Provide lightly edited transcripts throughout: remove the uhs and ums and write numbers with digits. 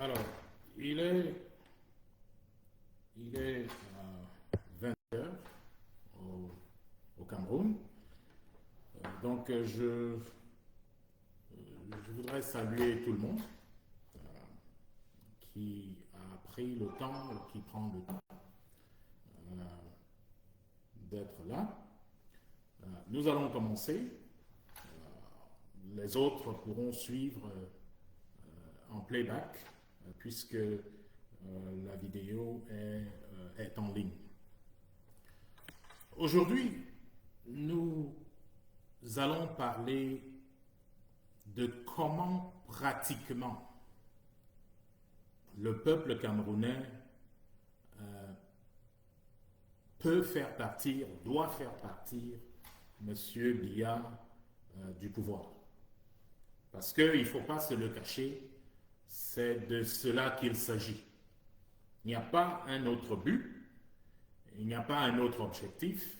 Alors, il est, il est 20 heures au Cameroun. Je voudrais saluer tout le monde qui a pris le temps, qui prend le temps d'être là. Nous allons commencer. Les autres pourront suivre en playback puisque la vidéo est en ligne. Aujourd'hui, nous allons parler de comment pratiquement le peuple camerounais peut faire partir, doit faire partir M. Biya du pouvoir. Parce qu'il ne faut pas se le cacher, c'est de cela qu'il s'agit. Il n'y a pas un autre but, il n'y a pas un autre objectif.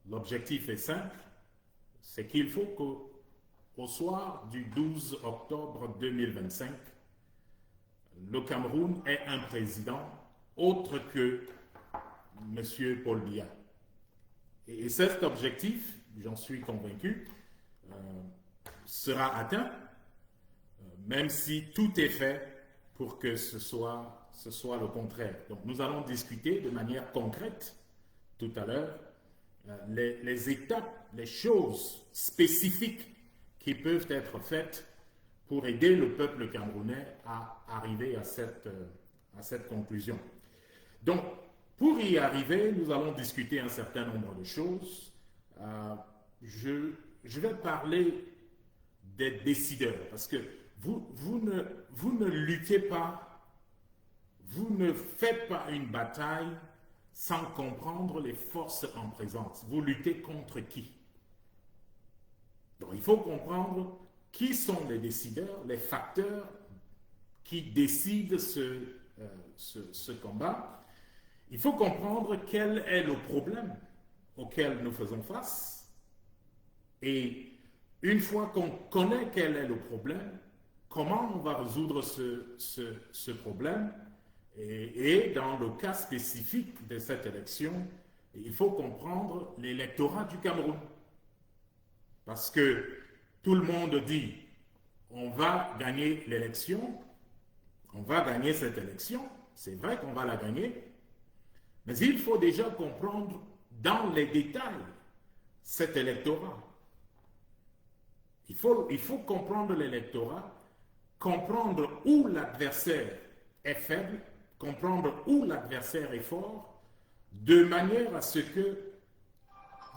L'objectif est simple, c'est qu'il faut qu'au soir du 12 octobre 2025, le Cameroun ait un président autre que M. Paul Biya. Et cet objectif, j'en suis convaincu, sera atteint, même si tout est fait pour que ce soit le contraire. Donc nous allons discuter de manière concrète tout à l'heure les étapes, les choses spécifiques qui peuvent être faites pour aider le peuple camerounais à arriver à cette conclusion. Donc, pour y arriver, nous allons discuter un certain nombre de choses. Je vais parler des décideurs, parce que vous ne luttez pas, vous ne faites pas une bataille sans comprendre les forces en présence. Vous luttez contre qui? Donc il faut comprendre qui sont les décideurs, les facteurs qui décident ce combat. Il faut comprendre quel est le problème auquel nous faisons face. Et une fois qu'on connaît quel est le problème, comment on va résoudre ce problème. Et dans le cas spécifique de cette élection, il faut comprendre l'électorat du Cameroun. Parce que tout le monde dit, on va gagner l'élection, on va gagner cette élection, c'est vrai qu'on va la gagner, mais il faut déjà comprendre dans les détails cet électorat. Il faut comprendre l'électorat, comprendre où l'adversaire est faible, comprendre où l'adversaire est fort, de manière à ce que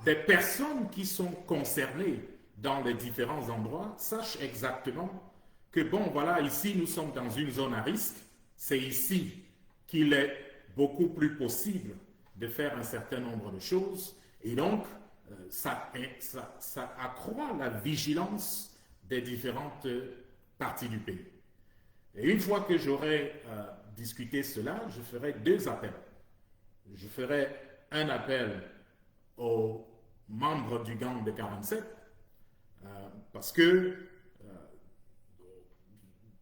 des personnes qui sont concernées dans les différents endroits sachent exactement que, bon, voilà, ici, nous sommes dans une zone à risque, c'est ici qu'il est beaucoup plus possible de faire un certain nombre de choses, et donc, ça accroît la vigilance des différentes parties du pays. Et une fois que j'aurai discuté cela, je ferai deux appels. Je ferai un appel aux membres du gang de 47, parce que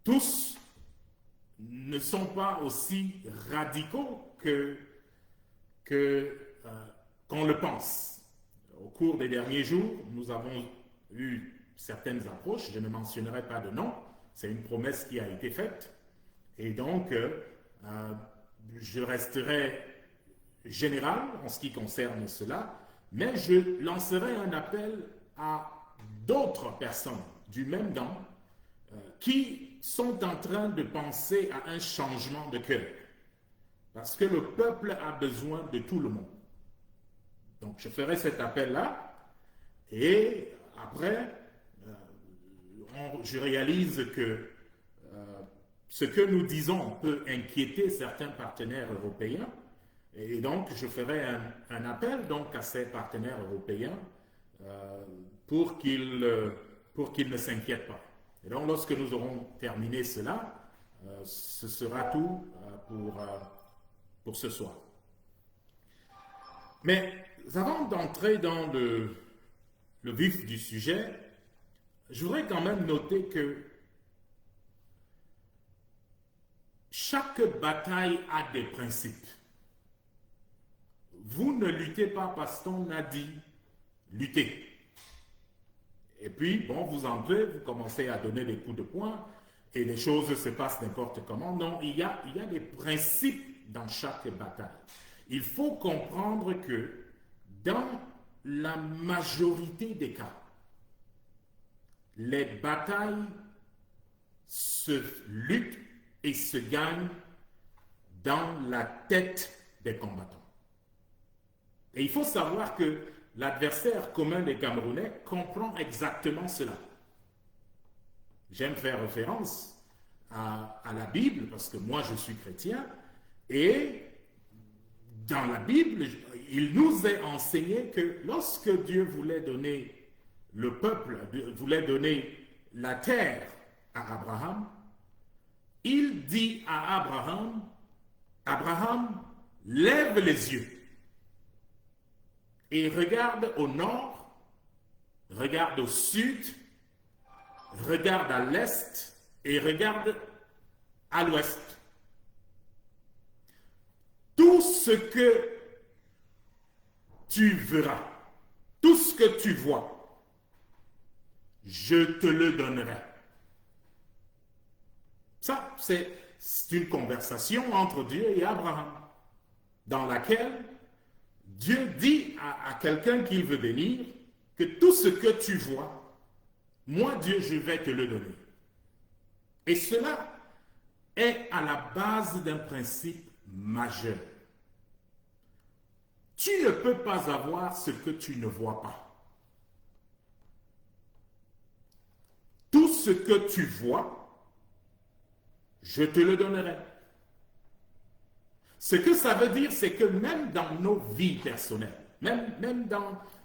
tous ne sont pas aussi radicaux qu'on le pense. Au cours des derniers jours, nous avons eu certaines approches, je ne mentionnerai pas de nom, c'est une promesse qui a été faite, et donc je resterai général en ce qui concerne cela, mais je lancerai un appel à d'autres personnes du même gang qui sont en train de penser à un changement de cœur. Parce que le peuple a besoin de tout le monde. Donc je ferai cet appel-là et après, je réalise que ce que nous disons peut inquiéter certains partenaires européens et donc je ferai un appel donc à ces partenaires européens pour qu'ils ne s'inquiètent pas. Et donc lorsque nous aurons terminé cela, ce sera tout pour ce soir. Mais avant d'entrer dans le vif du sujet, je voudrais quand même noter que chaque bataille a des principes. Vous ne luttez pas parce qu'on a dit lutter. Et puis, bon, vous entrez, vous commencez à donner des coups de poing et les choses se passent n'importe comment. Non, il y a des principes dans chaque bataille. Il faut comprendre que dans la majorité des cas, les batailles se luttent et se gagnent dans la tête des combattants. Et il faut savoir que l'adversaire commun des Camerounais comprend exactement cela. J'aime faire référence à la Bible parce que moi je suis chrétien et dans la Bible, il nous est enseigné que lorsque Dieu voulait donner le peuple, voulait donner la terre à Abraham, il dit à Abraham, Abraham, lève les yeux et regarde au nord, regarde au sud, regarde à l'est et regarde à l'ouest. Tout ce que tu verras, tout ce que tu vois, je te le donnerai. Ça, c'est une conversation entre Dieu et Abraham, dans laquelle Dieu dit à quelqu'un qu'il veut bénir que tout ce que tu vois, moi Dieu, je vais te le donner. Et cela est à la base d'un principe majeur. Tu ne peux pas avoir ce que tu ne vois pas. Tout ce que tu vois, je te le donnerai. Ce que ça veut dire, c'est que même dans nos vies personnelles, même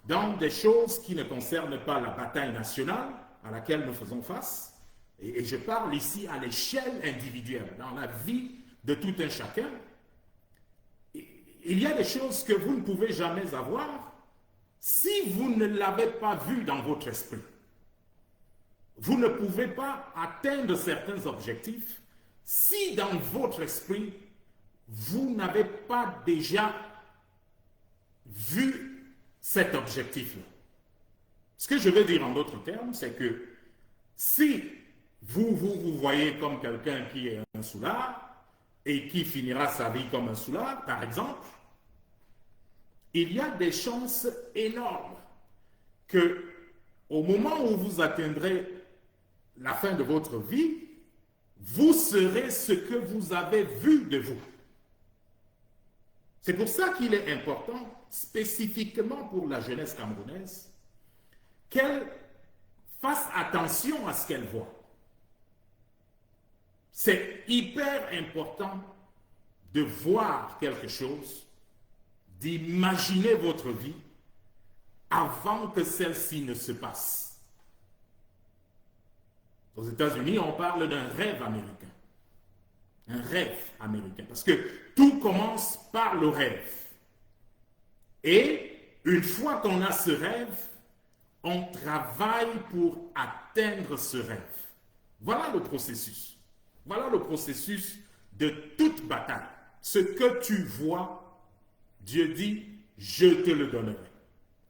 dans des choses qui ne concernent pas la bataille nationale à laquelle nous faisons face, et je parle ici à l'échelle individuelle, dans la vie de tout un chacun, il y a des choses que vous ne pouvez jamais avoir si vous ne l'avez pas vu dans votre esprit. Vous ne pouvez pas atteindre certains objectifs si dans votre esprit, vous n'avez pas déjà vu cet objectif-là. Ce que je veux dire en d'autres termes, c'est que si vous voyez comme quelqu'un qui est un soulard et qui finira sa vie comme un soulard, par exemple, il y a des chances énormes que au moment où vous atteindrez la fin de votre vie, vous serez ce que vous avez vu de vous. C'est pour ça qu'il est important, spécifiquement pour la jeunesse camerounaise, qu'elle fasse attention à ce qu'elle voit. C'est hyper important de voir quelque chose, d'imaginer votre vie avant que celle-ci ne se passe. Aux États-Unis, on parle d'un rêve américain. Un rêve américain. Parce que tout commence par le rêve. Et une fois qu'on a ce rêve, on travaille pour atteindre ce rêve. Voilà le processus. Voilà le processus de toute bataille. Ce que tu vois, Dieu dit, je te le donnerai.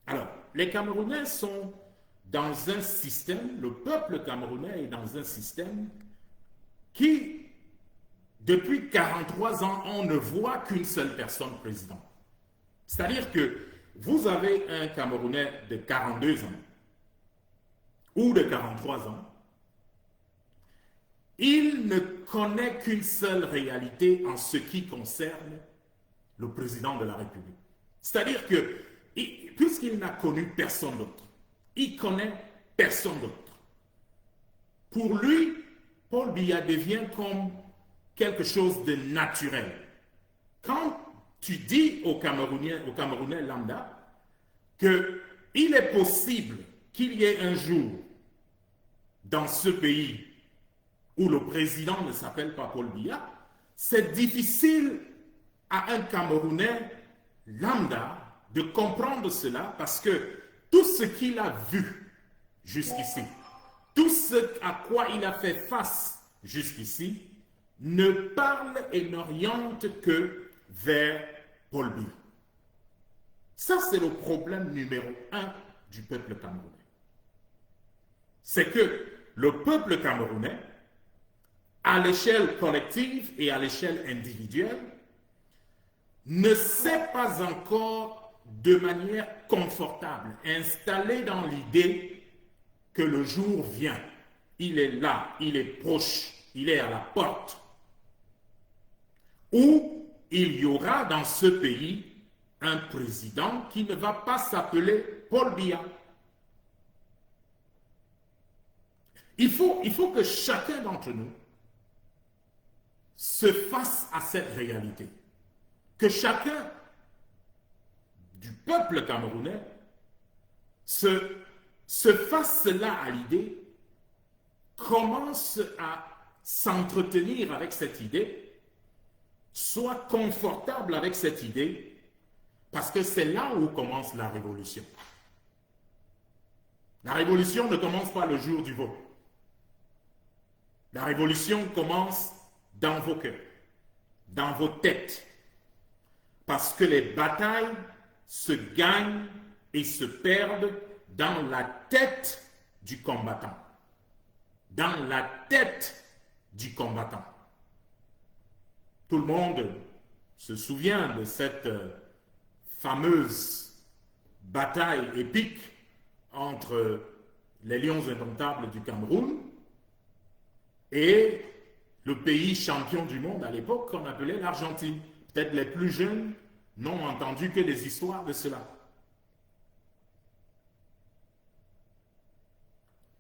Alors, les Camerounais sont dans un système, le peuple camerounais est dans un système qui, depuis 43 ans, on ne voit qu'une seule personne président. C'est-à-dire que vous avez un Camerounais de 42 ans ou de 43 ans, il ne connaît qu'une seule réalité en ce qui concerne le président de la République. C'est-à-dire que, puisqu'il n'a connu personne d'autre, il connaît personne d'autre. Pour lui, Paul Biya devient comme quelque chose de naturel. Quand tu dis aux Camerounais lambda qu'il est possible qu'il y ait un jour dans ce pays où le président ne s'appelle pas Paul Biya, c'est difficile à un Camerounais lambda de comprendre cela parce que tout ce qu'il a vu jusqu'ici, tout ce à quoi il a fait face jusqu'ici, ne parle et n'oriente que vers Paul Biya. Ça, c'est le problème numéro un du peuple camerounais. C'est que le peuple camerounais, à l'échelle collective et à l'échelle individuelle, ne sait pas encore de manière confortable, installé dans l'idée que le jour vient. Il est là, il est proche, il est à la porte, où il y aura dans ce pays un président qui ne va pas s'appeler Paul Biya. Il faut que chacun d'entre nous se fasse à cette réalité. Que chacun du peuple camerounais se fasse cela à l'idée, commence à s'entretenir avec cette idée, soit confortable avec cette idée, parce que c'est là où commence la révolution. La révolution ne commence pas le jour du vote. La révolution commence dans vos cœurs, dans vos têtes, parce que les batailles se gagnent et se perdent dans la tête du combattant. Dans la tête du combattant. Tout le monde se souvient de cette fameuse bataille épique entre les Lions indomptables du Cameroun et le pays champion du monde à l'époque qu'on appelait l'Argentine. Peut-être les plus jeunes n'ont entendu que des histoires de cela.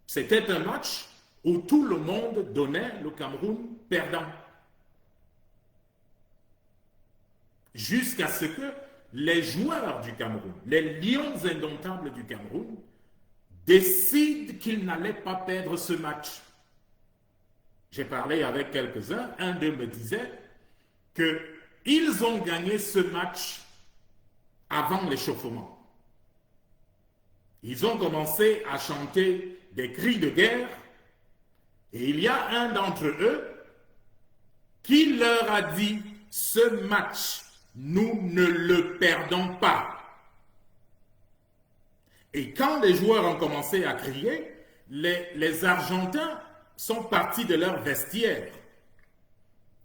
C'était un match où tout le monde donnait le Cameroun perdant. Jusqu'à ce que les joueurs du Cameroun, les Lions indomptables du Cameroun, décident qu'ils n'allaient pas perdre ce match. J'ai parlé avec quelques-uns, un d'eux me disait qu'ils ont gagné ce match avant l'échauffement. Ils ont commencé à chanter des cris de guerre et il y a un d'entre eux qui leur a dit « Ce match, nous ne le perdons pas ». Et quand les joueurs ont commencé à crier, les Argentins sont partis de leur vestiaire.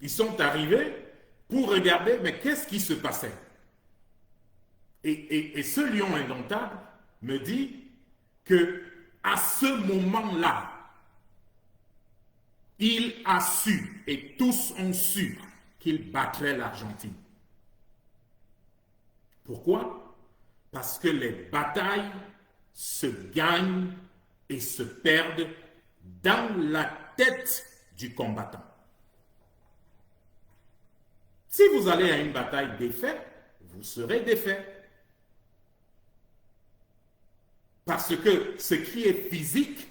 Ils sont arrivés pour regarder, mais qu'est-ce qui se passait? Et ce lion indomptable me dit que à ce moment-là, il a su, et tous ont su, qu'il battrait l'Argentine. Pourquoi? Parce que les batailles se gagnent et se perdent dans la tête du combattant. Si vous allez à une bataille défait, vous serez défait. Parce que ce qui est physique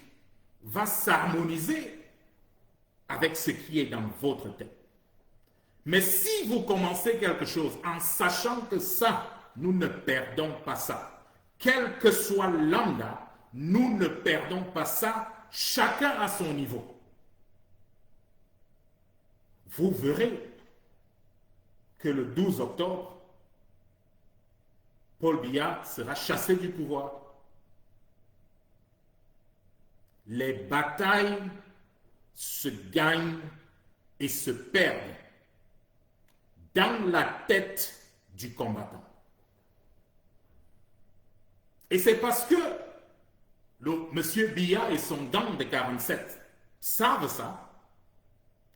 va s'harmoniser avec ce qui est dans votre tête. Mais si vous commencez quelque chose en sachant que ça, nous ne perdons pas ça, quel que soit l'anda, nous ne perdons pas ça, chacun à son niveau. Vous verrez que le 12 octobre, Paul Biya sera chassé du pouvoir. Les batailles se gagnent et se perdent dans la tête du combattant. Et c'est parce que M. Biya et son gang de 47 savent ça,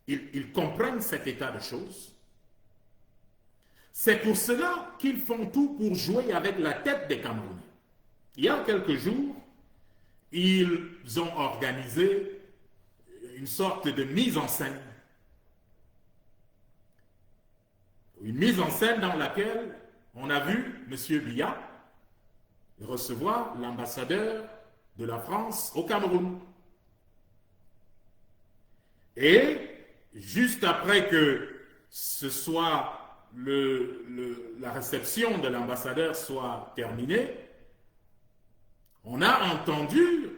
ils comprennent cet état de choses. C'est pour cela qu'ils font tout pour jouer avec la tête des Camerounais. Il y a quelques jours, ils ont organisé une sorte de mise en scène. Une mise en scène dans laquelle on a vu M. Biya recevoir l'ambassadeur de la France au Cameroun. Et juste après que ce soit la réception de l'ambassadeur soit terminée, on a entendu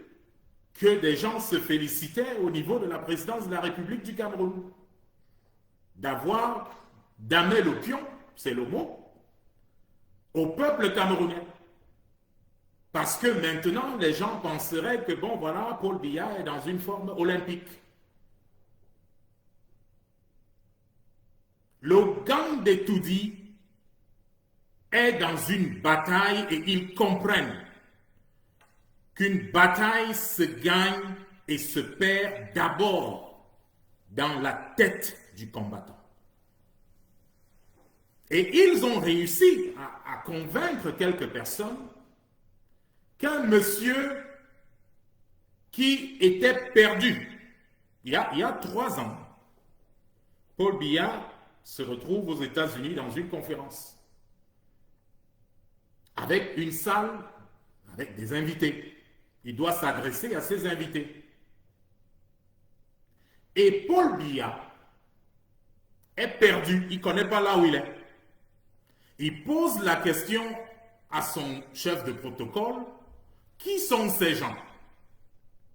que des gens se félicitaient au niveau de la présidence de la République du Cameroun. d'avoir damé le pion, c'est le mot, au peuple camerounais. Parce que maintenant, les gens penseraient que, bon, voilà, Paul Biya est dans une forme olympique. Le gang des Toudi est dans une bataille et ils comprennent qu'une bataille se gagne et se perd d'abord dans la tête du combattant. Et ils ont réussi à convaincre quelques personnes qu'un monsieur qui était perdu, il y a 3 ans, Paul Biya se retrouve aux États-Unis dans une conférence avec une salle, avec des invités. Il doit s'adresser à ses invités. Et Paul Biya est perdu, il ne connaît pas là où il est. Il pose la question à son chef de protocole, qui sont ces gens?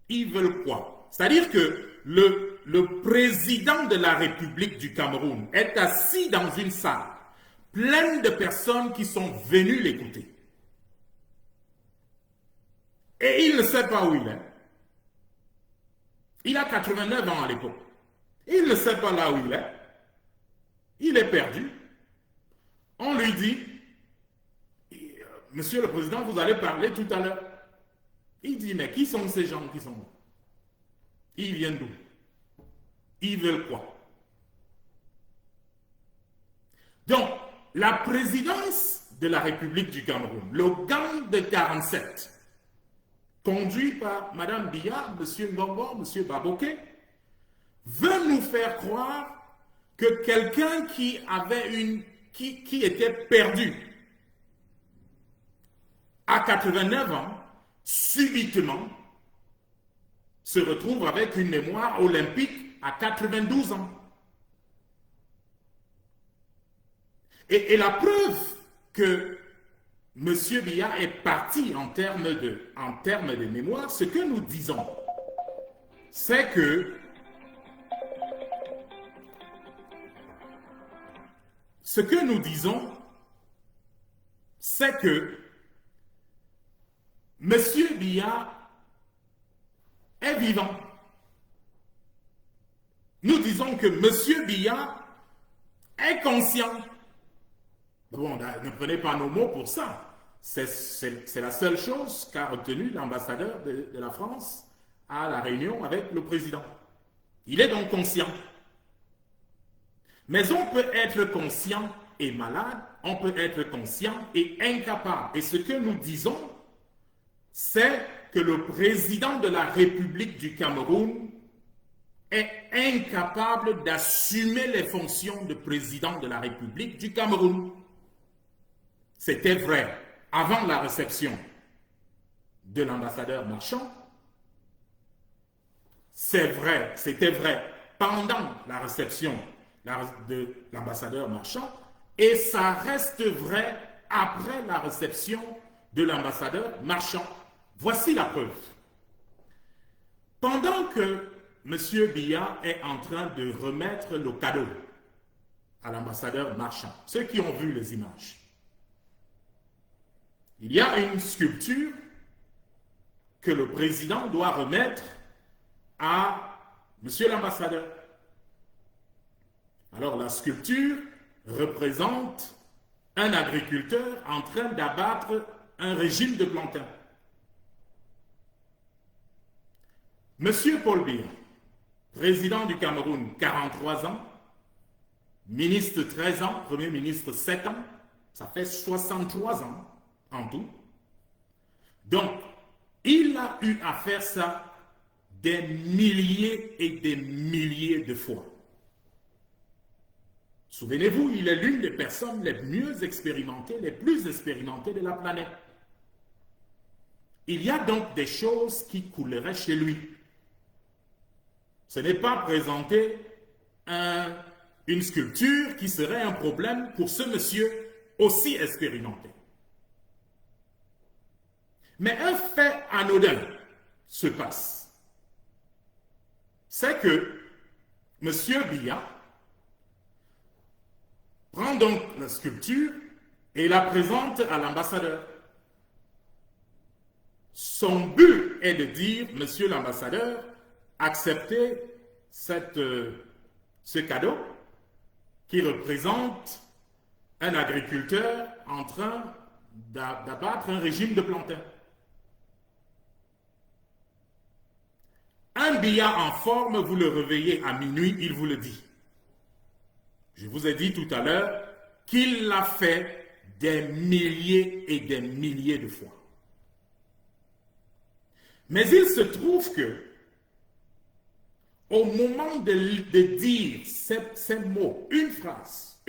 Ils veulent quoi? C'est-à-dire que le président de la République du Cameroun est assis dans une salle pleine de personnes qui sont venues l'écouter. Et il ne sait pas où il est. Il a 89 ans à l'époque. Il ne sait pas là où il est. Il est perdu. On lui dit, Monsieur le Président, vous allez parler tout à l'heure. Il dit, mais qui sont ces gens qui sont là? Ils viennent d'où? Ils veulent quoi? Donc, la présidence de la République du Cameroun, le gang de 47, conduit par Mme Biya, M. Ngongo, M. Baboké, veut nous faire croire que quelqu'un qui était perdu à 89 ans, subitement, se retrouve avec une mémoire olympique à 92 ans. Et la preuve que M. Biya est parti en termes de mémoire, ce que nous disons, c'est que M. Biya est vivant. Nous disons que M. Biya est conscient. Bon, ne prenez pas nos mots pour ça. C'est la seule chose qu'a retenue l'ambassadeur de la France à la réunion avec le président. Il est donc conscient. Mais on peut être conscient et malade, on peut être conscient et incapable. Et ce que nous disons, c'est que le président de la République du Cameroun est incapable d'assumer les fonctions de président de la République du Cameroun. C'était vrai avant la réception de l'ambassadeur Marchand. C'était vrai pendant la réception de l'ambassadeur Marchand et ça reste vrai après la réception de l'ambassadeur Marchand. Voici la preuve. Pendant que M. Biya est en train de remettre le cadeau à l'ambassadeur Marchand, ceux qui ont vu les images, il y a une sculpture que le président doit remettre à M. l'ambassadeur. Alors la sculpture représente un agriculteur en train d'abattre un régime de plantains. Monsieur Paul Biya, président du Cameroun, 43 ans, ministre 13 ans, premier ministre 7 ans, ça fait 63 ans en tout. Donc, il a eu à faire ça des milliers et des milliers de fois. Souvenez-vous, il est l'une des personnes les mieux expérimentées, les plus expérimentées de la planète. Il y a donc des choses qui couleraient chez lui. Ce n'est pas présenter une sculpture qui serait un problème pour ce monsieur aussi expérimenté. Mais un fait anodin se passe. C'est que M. Biya prend donc la sculpture et la présente à l'ambassadeur. Son but est de dire, monsieur l'ambassadeur, acceptez ce cadeau qui représente un agriculteur en train d'abattre un régime de plantains. Un billard en forme, vous le réveillez à minuit, il vous le dit. Je vous ai dit tout à l'heure qu'il l'a fait des milliers et des milliers de fois. Mais il se trouve que, au moment de dire ces mots, une phrase,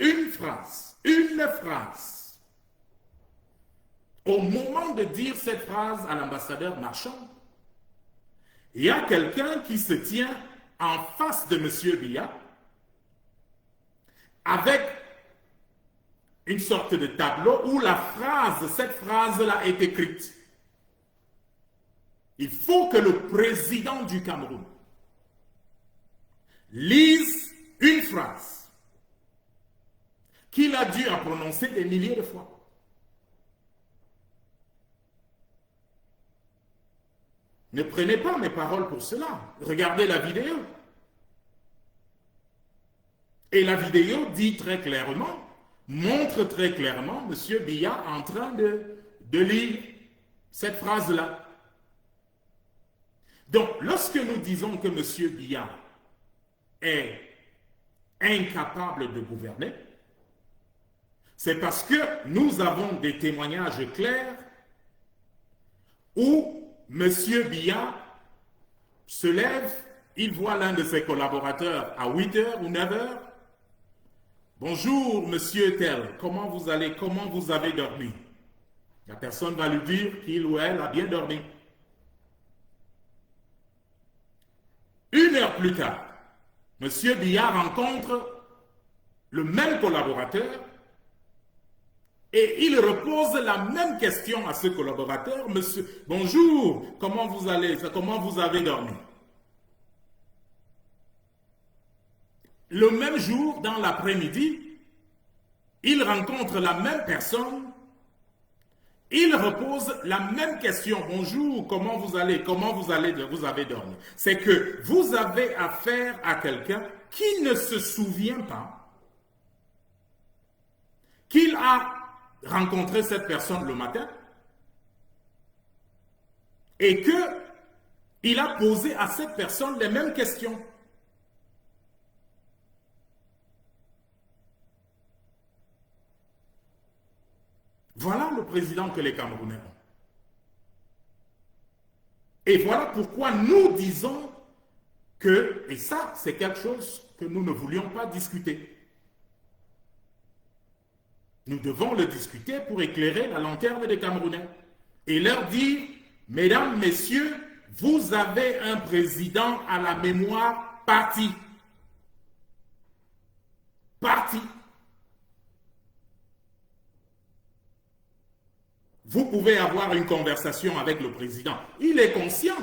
au moment de dire cette phrase à l'ambassadeur Marchand, il y a quelqu'un qui se tient en face de M. Biya avec une sorte de tableau où cette phrase-là est écrite. Il faut que le président du Cameroun lise une phrase qu'il a dû prononcer des milliers de fois. Ne prenez pas mes paroles pour cela. Regardez la vidéo. Et la vidéo dit très clairement, montre très clairement M. Biya en train de lire cette phrase-là. Donc, lorsque nous disons que M. Biya est incapable de gouverner, c'est parce que nous avons des témoignages clairs où M. Biya se lève, il voit l'un de ses collaborateurs à 8h ou 9h. Bonjour, monsieur tel, comment vous allez, comment vous avez dormi? La personne va lui dire qu'il ou elle a bien dormi. 1 heure plus tard, M. Biya rencontre le même collaborateur et il repose la même question à ce collaborateur. Monsieur, bonjour, comment vous allez, comment vous avez dormi? Le même jour, dans l'après-midi, il rencontre la même personne. Il repose la même question. Bonjour, comment vous allez? Comment vous avez dormi? C'est que vous avez affaire à quelqu'un qui ne se souvient pas qu'il a rencontré cette personne le matin et qu'il a posé à cette personne les mêmes questions. Voilà le président que les Camerounais ont. Et voilà pourquoi nous disons que, et ça c'est quelque chose que nous ne voulions pas discuter. Nous devons le discuter pour éclairer la lanterne des Camerounais et leur dire, mesdames, messieurs, vous avez un président à la mémoire parti. Parti. Vous pouvez avoir une conversation avec le président. Il est conscient.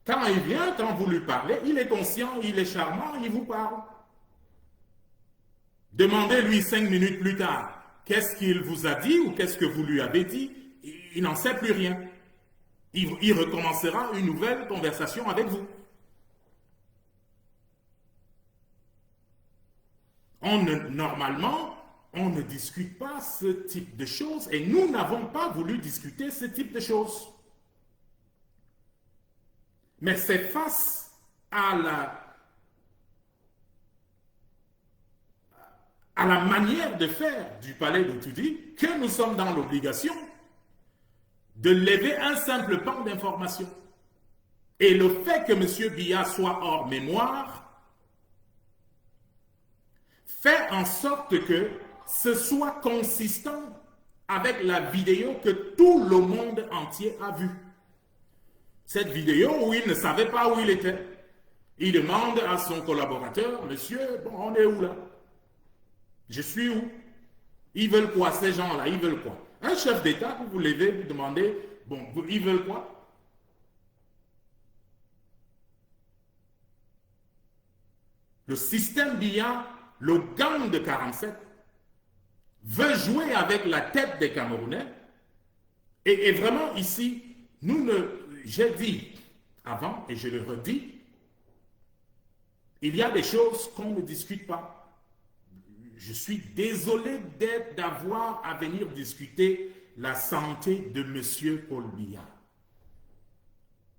Quand il vient, quand vous lui parlez, il est conscient, il est charmant, il vous parle. Demandez-lui 5 minutes plus tard, qu'est-ce qu'il vous a dit ou qu'est-ce que vous lui avez dit? Il n'en sait plus rien. Il recommencera une nouvelle conversation avec vous. Normalement, on ne discute pas ce type de choses et nous n'avons pas voulu discuter ce type de choses. Mais c'est face à la manière de faire du palais de Toudi que nous sommes dans l'obligation de lever un simple pan d'information. Et le fait que M. Biya soit hors mémoire fait en sorte que ce soit consistant avec la vidéo que tout le monde entier a vue. Cette vidéo où il ne savait pas où il était. Il demande à son collaborateur, monsieur, bon, on est où là? Je suis où? Ils veulent quoi ces gens-là? Ils veulent quoi? Un chef d'État, vous vous levez, vous demandez, bon, ils veulent quoi? Le système Biya le gang de 47 veut jouer avec la tête des Camerounais. Et vraiment ici, j'ai dit avant et je le redis, il y a des choses qu'on ne discute pas. Je suis désolé d'avoir à venir discuter la santé de M. Paul Biya.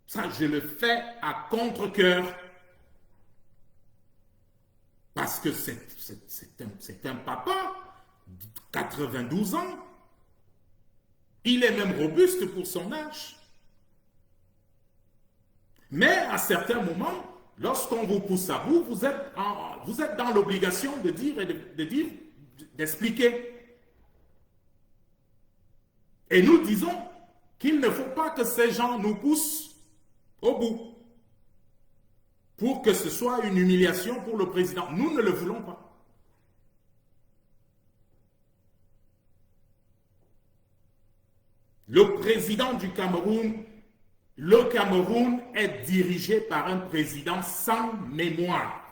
Ça, je le fais à contre-cœur. Parce que c'est un papa de 92 ans. Il est même robuste pour son âge. Mais à certains moments, lorsqu'on vous pousse à bout, vous êtes dans l'obligation de dire et d'expliquer. Et nous disons qu'il ne faut pas que ces gens nous poussent au bout pour que ce soit une humiliation pour le président. Nous ne le voulons pas. Le président du Cameroun, le Cameroun est dirigé par un président sans mémoire.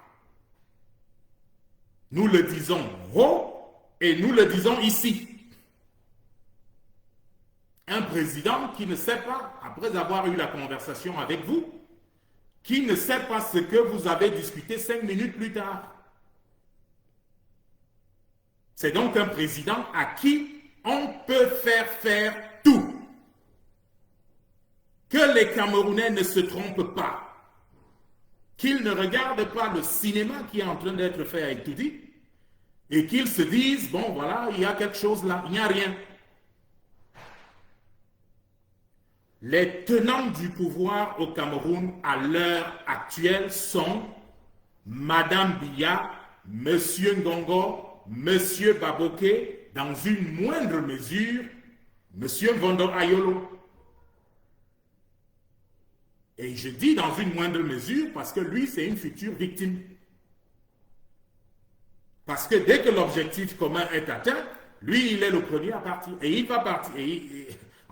Nous le disons haut et nous le disons ici. Un président qui ne sait pas, après avoir eu la conversation avec vous, qui ne sait pas ce que vous avez discuté 5 minutes plus tard. C'est donc un président à qui on peut faire tout. Que les Camerounais ne se trompent pas. Qu'ils ne regardent pas le cinéma qui est en train d'être fait avec Toudi et qu'ils se disent, bon voilà, il y a quelque chose là, il n'y a rien. Les tenants du pouvoir au Cameroun à l'heure actuelle sont Madame Biya, Monsieur Ngongo, Monsieur Baboke, dans une moindre mesure, Monsieur Vondo Ayolo. Et je dis dans une moindre mesure parce que lui, c'est une future victime. Parce que dès que l'objectif commun est atteint, lui, il est le premier à partir. Et il va partir.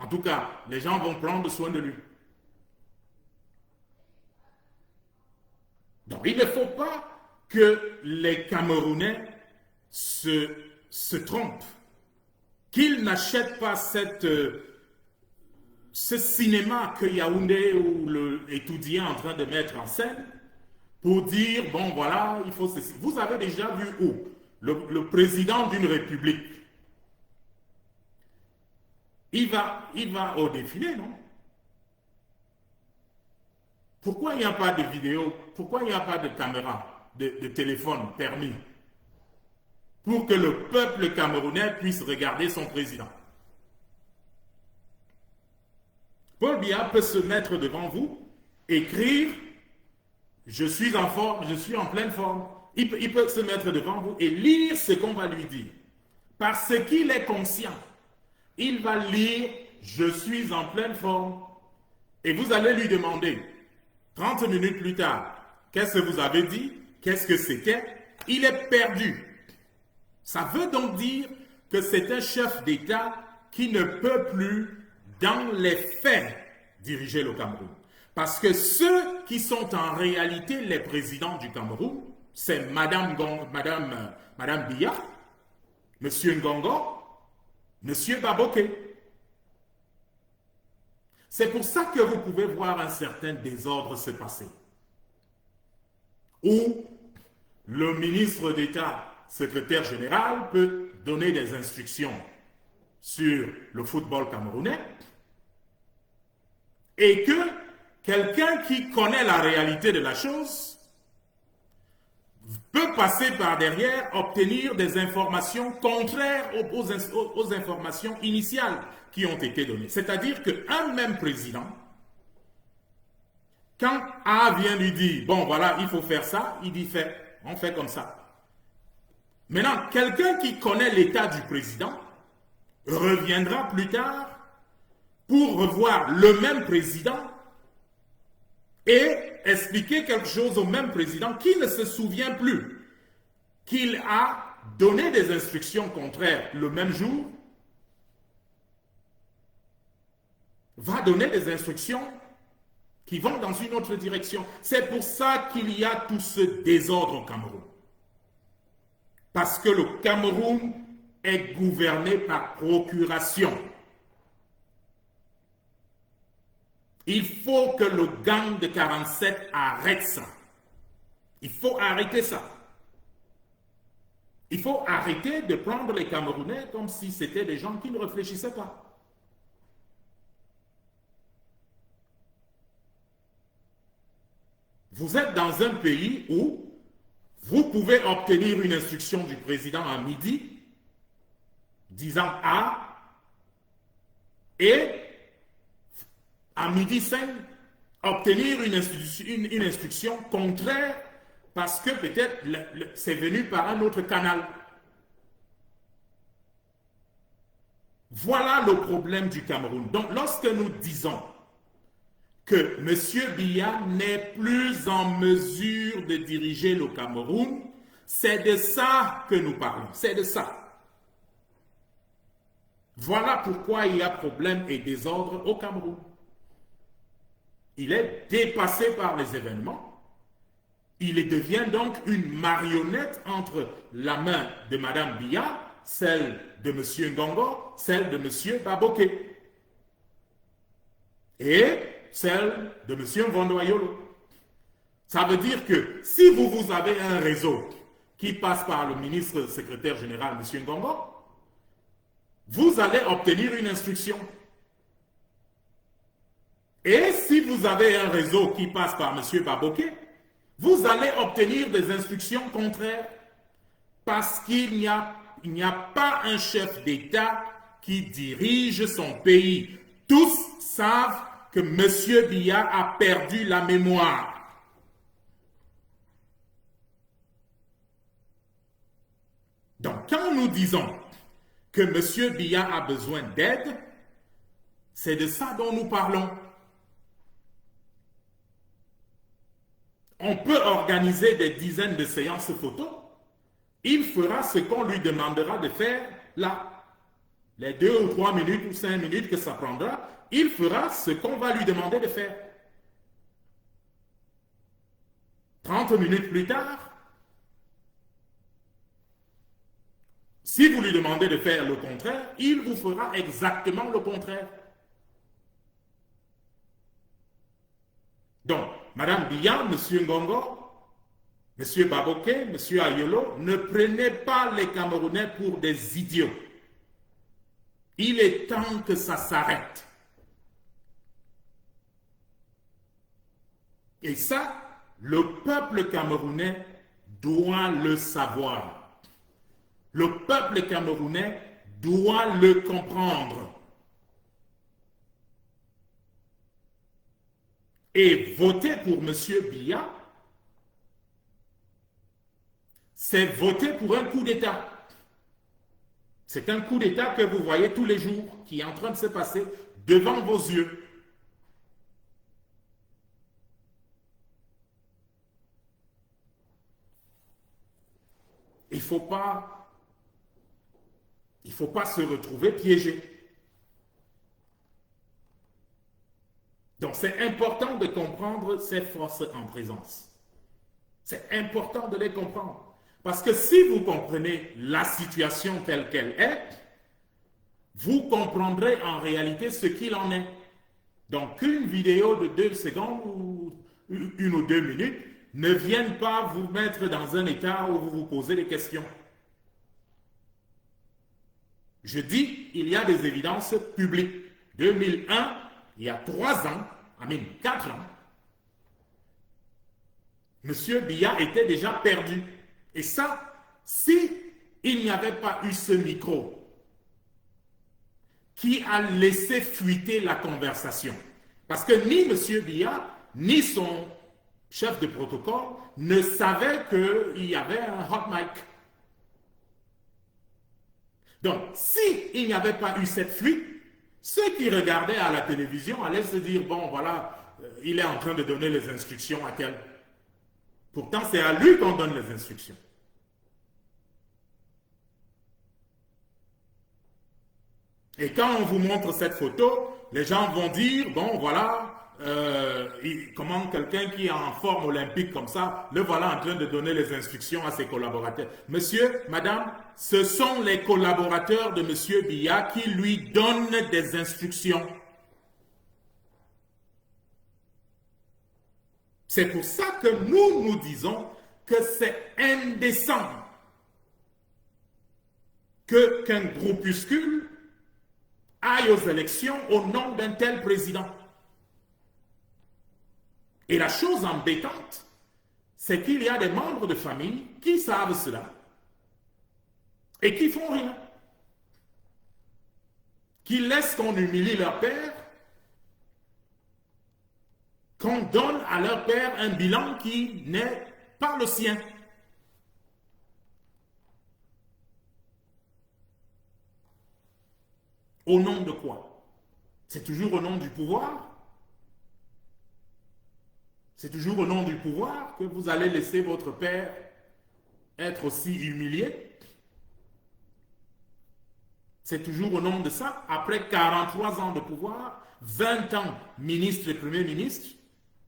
En tout cas, les gens vont prendre soin de lui. Donc, il ne faut pas que les Camerounais se trompent, qu'ils n'achètent pas ce cinéma que Yaoundé ou l'étudiant est en train de mettre en scène pour dire, bon voilà, il faut ceci. Vous avez déjà vu où le président d'une république, il va au défilé, non? Pourquoi il n'y a pas de vidéo? Pourquoi il n'y a pas de caméra, de téléphone permis pour que le peuple camerounais puisse regarder son président? Paul Biya peut se mettre devant vous, écrire « Je suis en forme, je suis en pleine forme ». Il peut se mettre devant vous et lire ce qu'on va lui dire. Parce qu'il est conscient. Il va lire « Je suis en pleine forme ». Et vous allez lui demander, 30 minutes plus tard, qu'est-ce que vous avez dit? Qu'est-ce que c'était? Il est perdu. Ça veut donc dire que c'est un chef d'État qui ne peut plus, dans les faits, diriger le Cameroun. Parce que ceux qui sont en réalité les présidents du Cameroun, c'est Madame Biya, Monsieur Ngongo, Monsieur Baboke. C'est pour ça que vous pouvez voir un certain désordre se passer. Où le ministre d'État, secrétaire général, peut donner des instructions sur le football camerounais et que quelqu'un qui connaît la réalité de la chose peut passer par derrière, obtenir des informations contraires aux informations initiales qui ont été données. C'est-à-dire qu'un même président, quand A vient lui dire, bon voilà, il faut faire ça, il dit fait, on fait comme ça. Maintenant, quelqu'un qui connaît l'état du président reviendra plus tard pour revoir le même président et expliquer quelque chose au même président qui ne se souvient plus qu'il a donné des instructions contraires le même jour, va donner des instructions qui vont dans une autre direction. C'est pour ça qu'il y a tout ce désordre au Cameroun. Parce que le Cameroun est gouverné par procuration. Il faut que le gang de 47 arrête ça. Il faut arrêter ça. Il faut arrêter de prendre les Camerounais comme si c'était des gens qui ne réfléchissaient pas. Vous êtes dans un pays où vous pouvez obtenir une instruction du président à midi disant A et à midi 5 obtenir une instruction contraire parce que peut-être c'est venu par un autre canal. Voilà le problème du Cameroun. Donc lorsque nous disons que M. Biya n'est plus en mesure de diriger le Cameroun, c'est de ça que nous parlons, c'est de ça. Voilà pourquoi il y a problème et désordre au Cameroun. Il est dépassé par les événements. Il devient donc une marionnette entre la main de Mme Biya, celle de M. Ngongo, celle de M. Baboké et celle de M. Vondoayolo. Ça veut dire que si vous avez un réseau qui passe par le ministre secrétaire général, M. Ngongo, vous allez obtenir une instruction. Et si vous avez un réseau qui passe par M. Baboké, vous allez obtenir des instructions contraires parce qu'il n'y a pas un chef d'État qui dirige son pays. Tous savent que M. Biya a perdu la mémoire. Donc, quand nous disons que M. Biya a besoin d'aide, c'est de ça dont nous parlons. On peut organiser des dizaines de séances photos. Il fera ce qu'on lui demandera de faire là. Les 2 ou 3 minutes ou 5 minutes que ça prendra, il fera ce qu'on va lui demander de faire. 30 minutes plus tard, si vous lui demandez de faire le contraire, il vous fera exactement le contraire. Donc, Mme Biya, M. Ngongo, M. Baboké, M. Ayolo, ne prenez pas les Camerounais pour des idiots. Il est temps que ça s'arrête. Et ça, le peuple camerounais doit le savoir. Le peuple camerounais doit le comprendre. Et voter pour M. Biya, c'est voter pour un coup d'État. C'est un coup d'État que vous voyez tous les jours, qui est en train de se passer devant vos yeux. Il ne faut pas se retrouver piégé. Donc c'est important de comprendre ces forces en présence. C'est important de les comprendre. Parce que si vous comprenez la situation telle qu'elle est, vous comprendrez en réalité ce qu'il en est. Donc une vidéo de 2 secondes ou 1 ou 2 minutes ne viennent pas vous mettre dans un état où vous vous posez des questions. Je dis, il y a des évidences publiques. 2001, il y a 3 ans, 4 ans, M. Biya était déjà perdu. Et ça, si il n'y avait pas eu ce micro qui a laissé fuiter la conversation, parce que ni M. Biya, ni son chef de protocole ne savaient qu'il y avait un hot mic. Donc, si il n'y avait pas eu cette fuite, ceux qui regardaient à la télévision allaient se dire, bon, voilà, il est en train de donner les instructions à tel. Pourtant, c'est à lui qu'on donne les instructions. Et quand on vous montre cette photo, les gens vont dire, bon, voilà, comment quelqu'un qui est en forme olympique comme ça, le voilà en train de donner les instructions à ses collaborateurs. Monsieur, madame, ce sont les collaborateurs de monsieur Biya qui lui donnent des instructions. C'est pour ça que nous disons que c'est indécent qu'un groupuscule aille aux élections au nom d'un tel président. Et la chose embêtante, c'est qu'il y a des membres de famille qui savent cela et qui font rien. Qui laissent qu'on humilie leur père, qu'on donne à leur père un bilan qui n'est pas le sien. Au nom de quoi? C'est toujours au nom du pouvoir? C'est toujours au nom du pouvoir que vous allez laisser votre père être aussi humilié? C'est toujours au nom de ça? Après 43 ans de pouvoir, 20 ans ministre et premier ministre,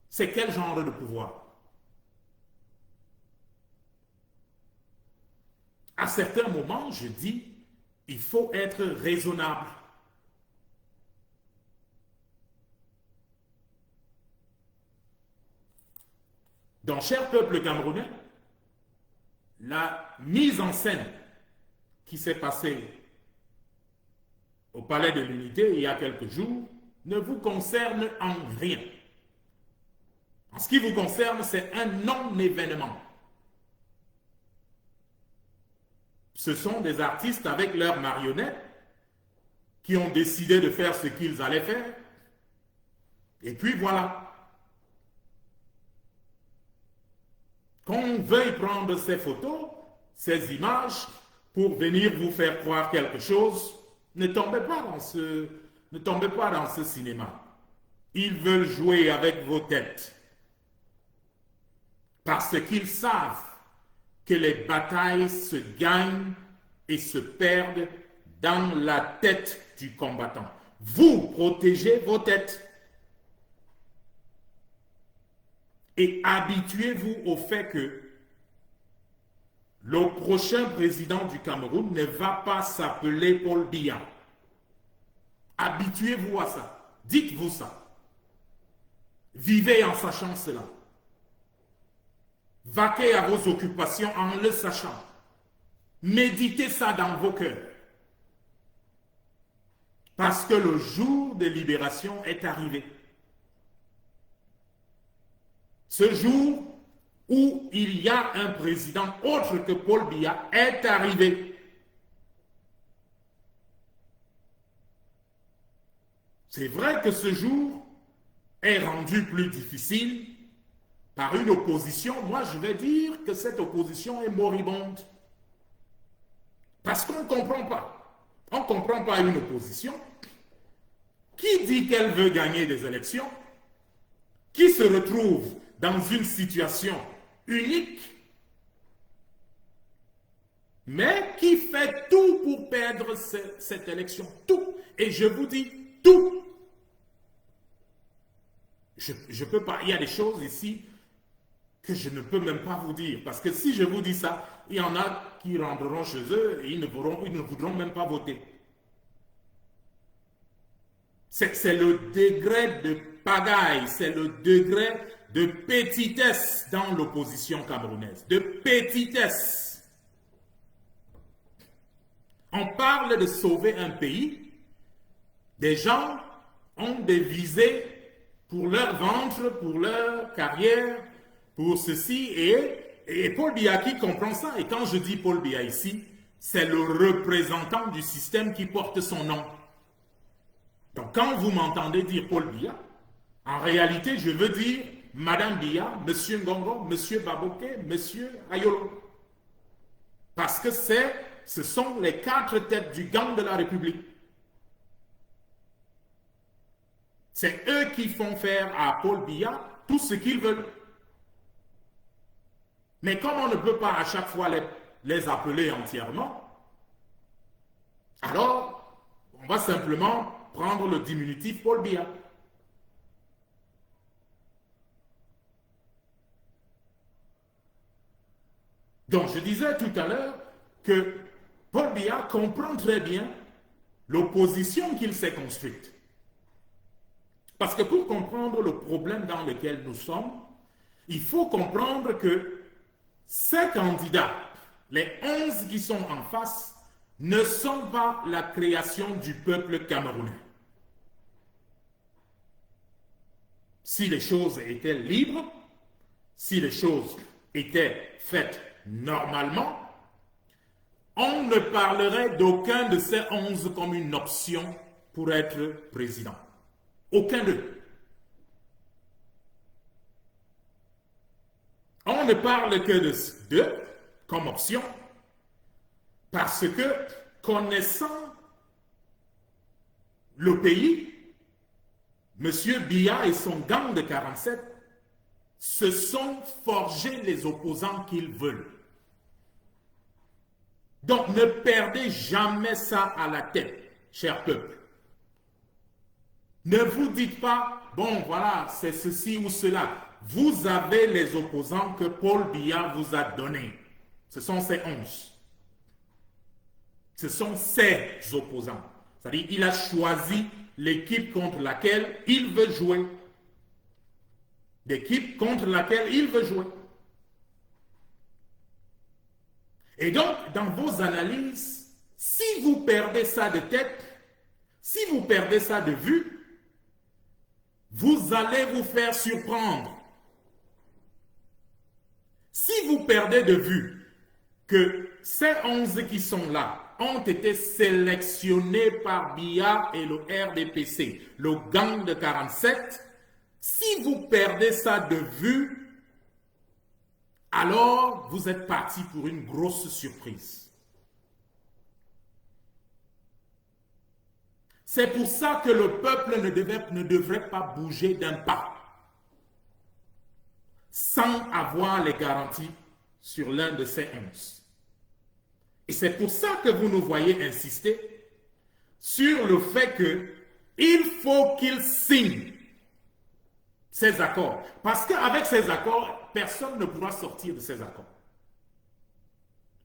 c'est quel genre de pouvoir? À certains moments, je dis, il faut être raisonnable. Donc, cher peuple camerounais, la mise en scène qui s'est passée au Palais de l'Unité il y a quelques jours ne vous concerne en rien. En ce qui vous concerne, c'est un non-événement. Ce sont des artistes avec leurs marionnettes qui ont décidé de faire ce qu'ils allaient faire. Et puis voilà. Qu'on veuille prendre ces photos, ces images, pour venir vous faire croire quelque chose, ne tombez pas dans ce cinéma. Ils veulent jouer avec vos têtes. Parce qu'ils savent que les batailles se gagnent et se perdent dans la tête du combattant. Vous protégez vos têtes. Et habituez-vous au fait que le prochain président du Cameroun ne va pas s'appeler Paul Biya. Habituez-vous à ça. Dites-vous ça. Vivez en sachant cela. Vaquez à vos occupations en le sachant. Méditez ça dans vos cœurs. Parce que le jour de libération est arrivé. Ce jour où il y a un président autre que Paul Biya est arrivé. C'est vrai que ce jour est rendu plus difficile par une opposition. Moi, je vais dire que cette opposition est moribonde. Parce qu'on ne comprend pas. On ne comprend pas une opposition qui dit qu'elle veut gagner des élections, qui se retrouve dans une situation unique, mais qui fait tout pour perdre cette élection. Tout. Et je vous dis tout. Je peux pas. Il y a des choses ici que je ne peux même pas vous dire. Parce que si je vous dis ça, il y en a qui rentreront chez eux et ils ne voudront même pas voter. C'est le degré de pagaille, c'est le degré de petitesse dans l'opposition camerounaise. De petitesse. On parle de sauver un pays. Des gens ont des visées pour leur ventre, pour leur carrière, pour ceci. Et Paul Biya qui comprend ça. Et quand je dis Paul Biya ici, c'est le représentant du système qui porte son nom. Donc quand vous m'entendez dire Paul Biya, en réalité, je veux dire Madame Biya, Monsieur Ngongo, Monsieur Baboke, Monsieur Ayolo. Parce que ce sont les 4 têtes du gang de la République. C'est eux qui font faire à Paul Biya tout ce qu'ils veulent. Mais comme on ne peut pas à chaque fois les appeler entièrement, alors on va simplement prendre le diminutif Paul Biya. Donc je disais tout à l'heure que Paul Biya comprend très bien l'opposition qu'il s'est construite. Parce que pour comprendre le problème dans lequel nous sommes, il faut comprendre que ces candidats, les 11 qui sont en face, ne sont pas la création du peuple camerounais. Si les choses étaient libres, si les choses étaient faites normalement, on ne parlerait d'aucun de ces 11 comme une option pour être président. Aucun d'eux. On ne parle que de deux comme option parce que, connaissant le pays, M. Biya et son gang de 47 se sont forgés les opposants qu'ils veulent. Donc ne perdez jamais ça à la tête, cher peuple. Ne vous dites pas, bon voilà, c'est ceci ou cela. Vous avez les opposants que Paul Biya vous a donnés. Ce sont ces 11. Ce sont ses opposants. C'est-à-dire qu'il a choisi l'équipe contre laquelle il veut jouer. L'équipe contre laquelle il veut jouer. Et donc, dans vos analyses, si vous perdez ça de tête, si vous perdez ça de vue, vous allez vous faire surprendre. Si vous perdez de vue que ces 11 qui sont là ont été sélectionnés par Biya et le RDPC, le gang de 47, si vous perdez ça de vue, alors vous êtes parti pour une grosse surprise. C'est pour ça que le peuple ne devrait pas bouger d'un pas sans avoir les garanties sur l'un de ces 11. Et c'est pour ça que vous nous voyez insister sur le fait qu'il faut qu'il signe ces accords. Parce qu'avec ces accords, personne ne pourra sortir de ces accords.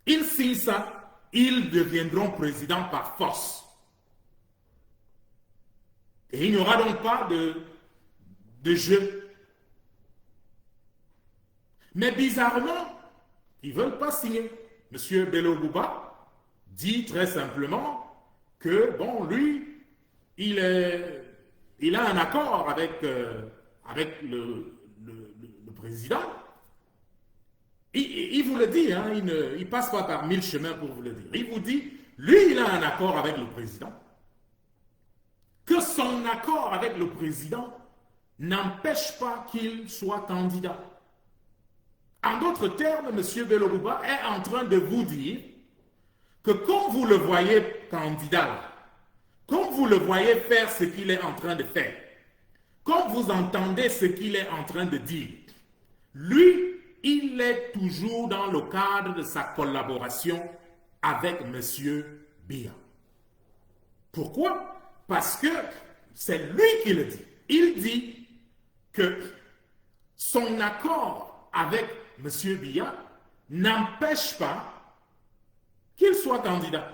Ils signent ça, ils deviendront présidents par force. Et il n'y aura donc pas de jeu. Mais bizarrement, ils ne veulent pas signer. M. Bello Bouba dit très simplement que, bon, lui, il a un accord avec le président. Il vous le dit, hein, il ne passe pas par 1000 chemins pour vous le dire. Il vous dit, lui, il a un accord avec le président. Que son accord avec le président n'empêche pas qu'il soit candidat. En d'autres termes, M. Bello Bouba est en train de vous dire que comme vous le voyez candidat, comme vous le voyez faire ce qu'il est en train de faire, comme vous entendez ce qu'il est en train de dire, lui, il est toujours dans le cadre de sa collaboration avec M. Biya. Pourquoi? Parce que c'est lui qui le dit. Il dit que son accord avec M. Biya n'empêche pas qu'il soit candidat.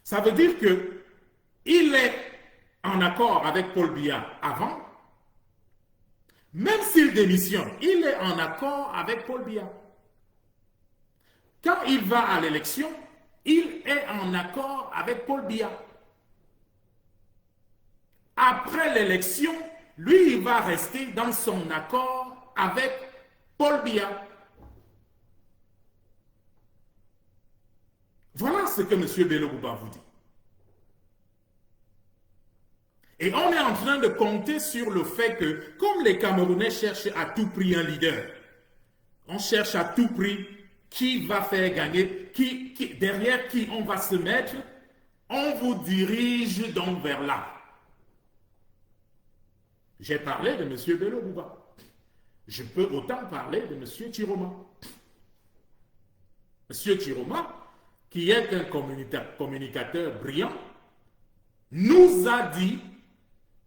Ça veut dire qu'il est en accord avec Paul Biya avant, même s'il démissionne, il est en accord avec Paul Biya. Quand il va à l'élection, il est en accord avec Paul Biya. Après l'élection, lui, il va rester dans son accord avec Paul Biya. Voilà ce que M. Bello Bouba vous dit. Et on est en train de compter sur le fait que, comme les Camerounais cherchent à tout prix un leader, on cherche à tout prix qui va faire gagner, derrière qui on va se mettre, on vous dirige donc vers là. J'ai parlé de M. Bello Bouba. Je peux autant parler de M. Chiroma. M. Chiroma, qui est un communicateur brillant, nous a dit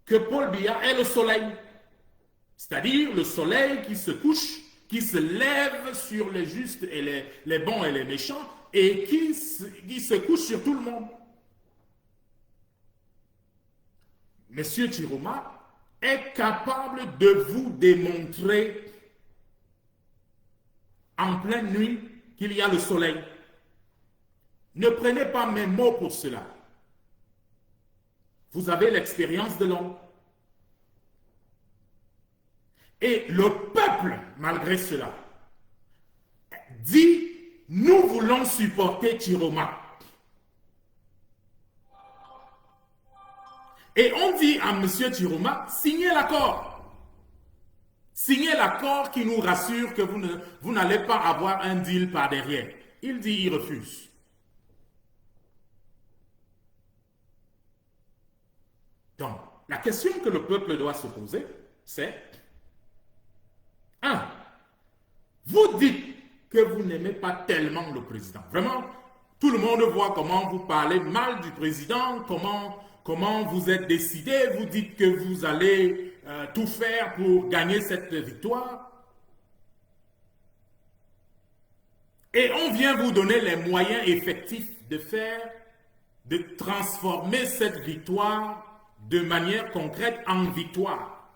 que Paul Biya est le soleil. C'est-à-dire le soleil qui se couche qui se lève sur les justes et les bons et les méchants et qui se couche sur tout le monde. Monsieur Chiroma est capable de vous démontrer en pleine nuit qu'il y a le soleil. Ne prenez pas mes mots pour cela. Vous avez l'expérience de l'homme. Et le peuple, malgré cela, dit, nous voulons supporter Chiroma. Et on dit à M. Chiroma, signez l'accord. Signez l'accord qui nous rassure que vous n'allez pas avoir un deal par derrière. Il dit, il refuse. Donc, la question que le peuple doit se poser, c'est 1. Vous dites que vous n'aimez pas tellement le président. Vraiment, tout le monde voit comment vous parlez mal du président, comment vous êtes décidé, vous dites que vous allez tout faire pour gagner cette victoire. Et on vient vous donner les moyens effectifs de transformer cette victoire de manière concrète en victoire.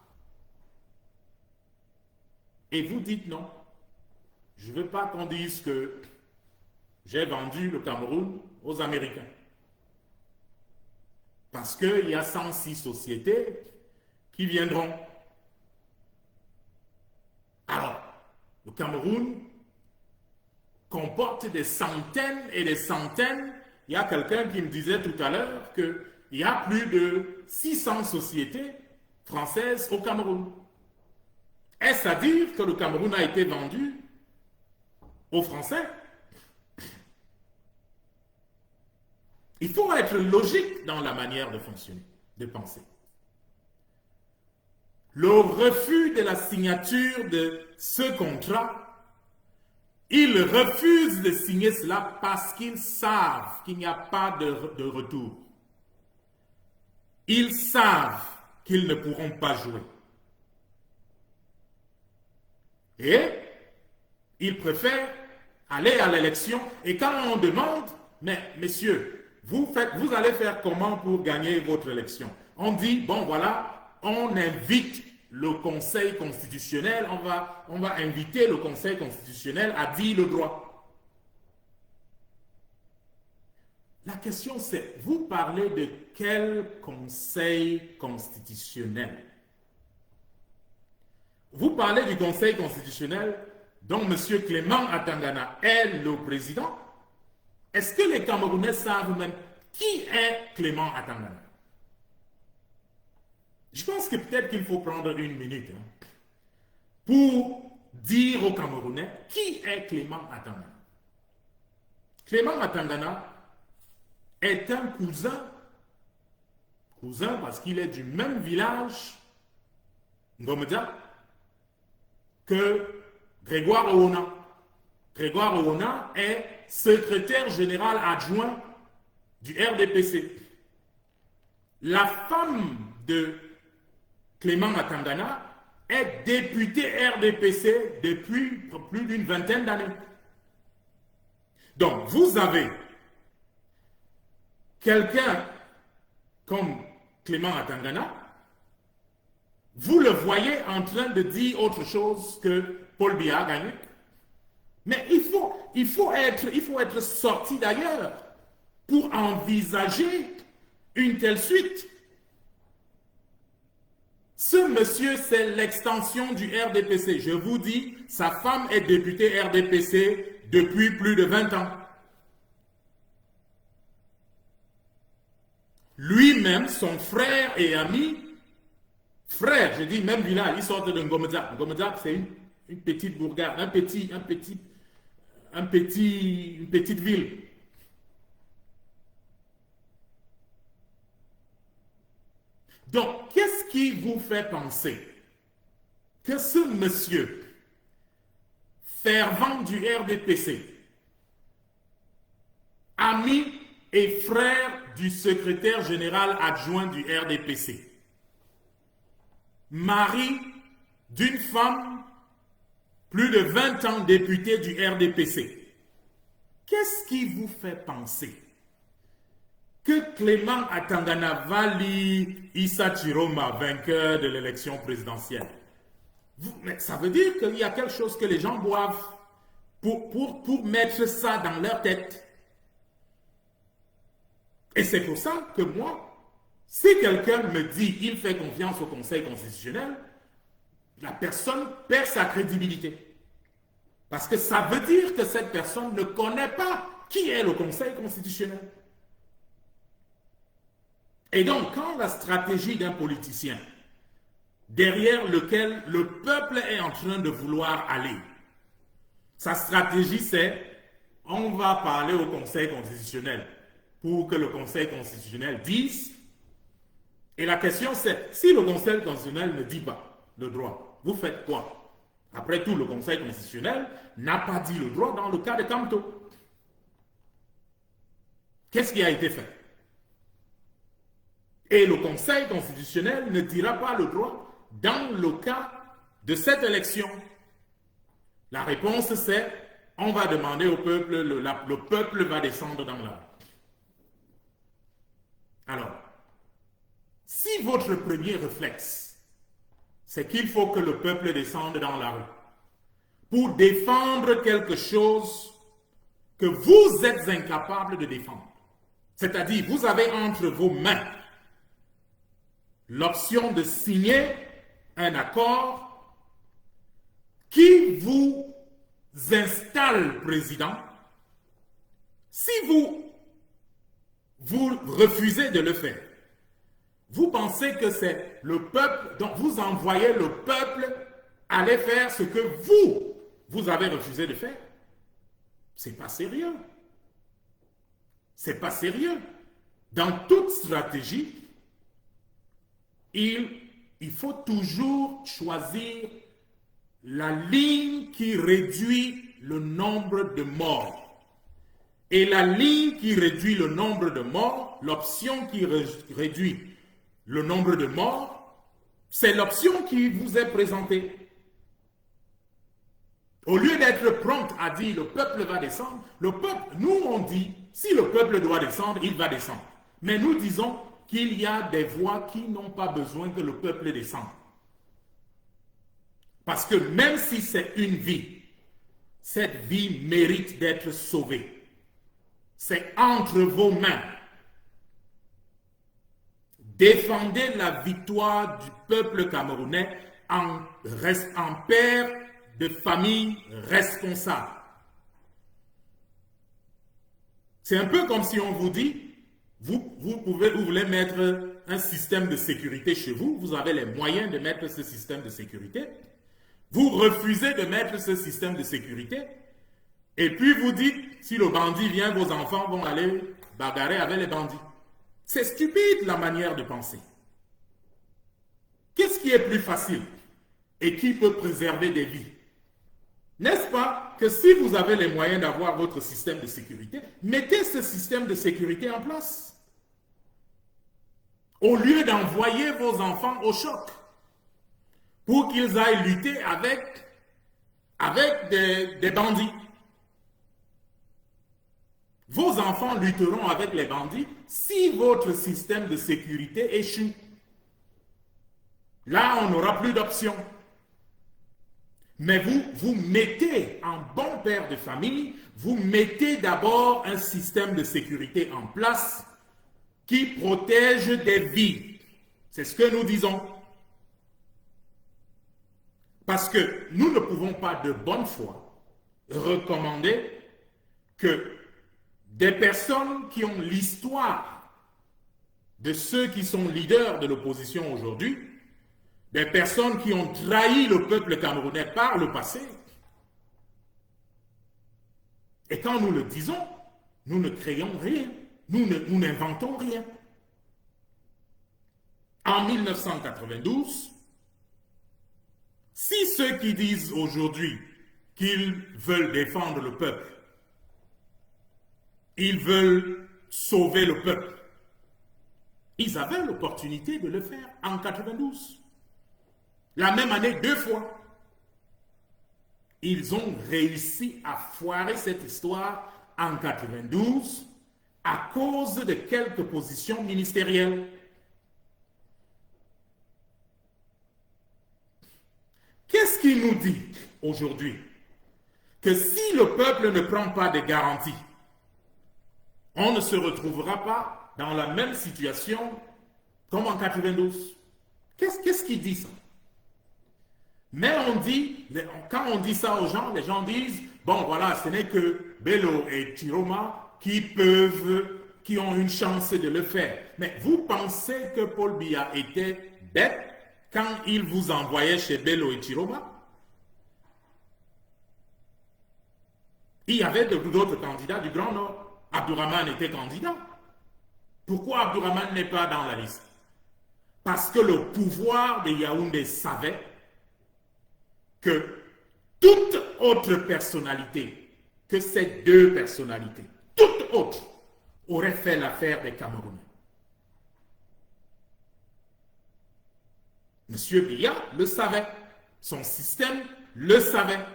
Et vous dites non. Je ne veux pas qu'on dise que j'ai vendu le Cameroun aux Américains. Parce qu'il y a 106 sociétés qui viendront. Alors, le Cameroun comporte des centaines et des centaines. Il y a quelqu'un qui me disait tout à l'heure qu'il y a plus de 600 sociétés françaises au Cameroun. Est-ce à dire que le Cameroun a été vendu aux Français? Il faut être logique dans la manière de fonctionner, de penser. Le refus de la signature de ce contrat, ils refusent de signer cela parce qu'ils savent qu'il n'y a pas de retour. Ils savent qu'ils ne pourront pas jouer. Et ils préfèrent aller à l'élection. Et quand on demande, mais messieurs, vous allez faire comment pour gagner votre élection? On dit, bon voilà, on invite le Conseil constitutionnel, on va inviter le Conseil constitutionnel à dire le droit. La question c'est, vous parlez de quel Conseil constitutionnel? Vous parlez du Conseil constitutionnel dont M. Clément Atangana est le président. Est-ce que les Camerounais savent même qui est Clément Atangana? Je pense que peut-être qu'il faut prendre une minute pour dire aux Camerounais qui est Clément Atangana. Clément Atangana est un cousin parce qu'il est du même village, Ngomeda, que Grégoire Oona. Grégoire Oona est secrétaire général adjoint du RDPC. La femme de Clément Atangana est députée RDPC depuis plus d'une vingtaine d'années. Donc, vous avez quelqu'un comme Clément Atangana, vous le voyez en train de dire autre chose que Paul Biya a gagné. Mais il faut être sorti d'ailleurs pour envisager une telle suite. Ce monsieur, c'est l'extension du RDPC. Je vous dis, sa femme est députée RDPC depuis plus de 20 ans. Lui-même, son frère et ami, frère, je dis même village, ils sortent de Ngomeda. Ngomeda, c'est une petite bourgade, une petite ville. Donc, qu'est-ce qui vous fait penser que ce monsieur, fervent du RDPC, ami et frère du secrétaire général adjoint du RDPC, mari d'une femme plus de 20 ans député du RDPC. Qu'est-ce qui vous fait penser que Clément Atangana Vali Issa Chiroma, vainqueur de l'élection présidentielle, mais ça veut dire qu'il y a quelque chose que les gens boivent pour mettre ça dans leur tête. Et c'est pour ça que moi, si quelqu'un me dit qu'il fait confiance au Conseil constitutionnel, la personne perd sa crédibilité. Parce que ça veut dire que cette personne ne connaît pas qui est le Conseil constitutionnel. Et donc, quand la stratégie d'un politicien, derrière lequel le peuple est en train de vouloir aller, sa stratégie c'est, on va parler au Conseil constitutionnel pour que le Conseil constitutionnel dise, et la question c'est, si le Conseil constitutionnel ne dit pas le droit, vous faites quoi? Après tout, le Conseil constitutionnel n'a pas dit le droit dans le cas de Kamto. Qu'est-ce qui a été fait? Et le Conseil constitutionnel ne dira pas le droit dans le cas de cette élection. La réponse c'est, on va demander au peuple, le peuple va descendre dans la rue. Alors, si votre premier réflexe, c'est qu'il faut que le peuple descende dans la rue pour défendre quelque chose que vous êtes incapable de défendre, c'est-à-dire vous avez entre vos mains l'option de signer un accord qui vous installe président. Si vous refusez de le faire, vous pensez que c'est le peuple, donc vous envoyez le peuple aller faire ce que vous avez refusé de faire. C'est pas sérieux. C'est pas sérieux. Dans toute stratégie, il faut toujours choisir la ligne qui réduit le nombre de morts. Et la ligne qui réduit le nombre de morts, l'option qui réduit le nombre de morts, c'est l'option qui vous est présentée. Au lieu d'être prompt à dire le peuple va descendre, le peuple, nous on dit, si le peuple doit descendre, il va descendre. Mais nous disons qu'il y a des voies qui n'ont pas besoin que le peuple descende. Parce que même si c'est une vie, cette vie mérite d'être sauvée. C'est entre vos mains. Défendez la victoire du peuple camerounais en père de famille responsable. C'est un peu comme si on vous dit, vous voulez mettre un système de sécurité chez vous, vous avez les moyens de mettre ce système de sécurité, vous refusez de mettre ce système de sécurité, et puis vous dites, si le bandit vient, vos enfants vont aller bagarrer avec les bandits. C'est stupide la manière de penser. Qu'est-ce qui est plus facile et qui peut préserver des vies? N'est-ce pas que si vous avez les moyens d'avoir votre système de sécurité, mettez ce système de sécurité en place. Au lieu d'envoyer vos enfants au choc pour qu'ils aillent lutter avec des bandits. Vos enfants lutteront avec les bandits si votre système de sécurité échoue. Là, on n'aura plus d'option. Mais vous mettez, en bon père de famille, vous mettez d'abord un système de sécurité en place qui protège des vies. C'est ce que nous disons. Parce que nous ne pouvons pas de bonne foi recommander que des personnes qui ont l'histoire de ceux qui sont leaders de l'opposition aujourd'hui, des personnes qui ont trahi le peuple camerounais par le passé. Et quand nous le disons, nous ne créons rien, nous n'inventons rien. En 1992, si ceux qui disent aujourd'hui qu'ils veulent défendre le peuple, ils veulent sauver le peuple, ils avaient l'opportunité de le faire en 92. La même année 2 fois. ils ont réussi à foirer cette histoire en 92 à cause de quelques positions ministérielles. Qu'est-ce qu'il nous dit aujourd'hui? Que si le peuple ne prend pas de garanties, on ne se retrouvera pas dans la même situation comme en 92. Qu'est-ce qu'il dit ça? Mais on dit, quand on dit ça aux gens, les gens disent, bon voilà, ce n'est que Bello et Chiroma qui ont une chance de le faire. Mais vous pensez que Paul Biya était bête quand il vous envoyait chez Bello et Chiroma? Il y avait d'autres candidats du Grand Nord. Abdourahmane était candidat. Pourquoi Abdourahmane n'est pas dans la liste? Parce que le pouvoir de Yaoundé savait que toute autre personnalité que ces deux personnalités, toute autre, aurait fait l'affaire des Camerounais. Monsieur Biya le savait, son système le savait.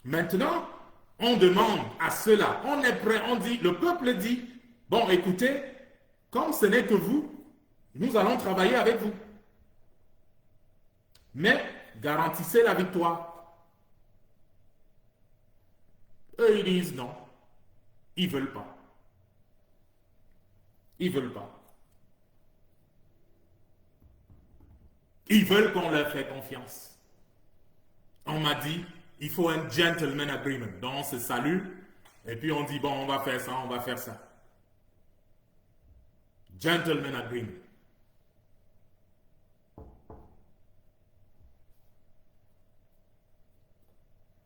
Maintenant, on demande à cela, on est prêt, on dit, le peuple dit, bon écoutez, comme ce n'est que vous, nous allons travailler avec vous. Mais garantissez la victoire. Eux, ils disent non. Ils ne veulent pas. Ils ne veulent pas. Ils veulent qu'on leur fait confiance. On m'a dit, il faut un gentleman agreement. Donc on se salue et puis on dit, bon, on va faire ça, on va faire ça. Gentleman agreement.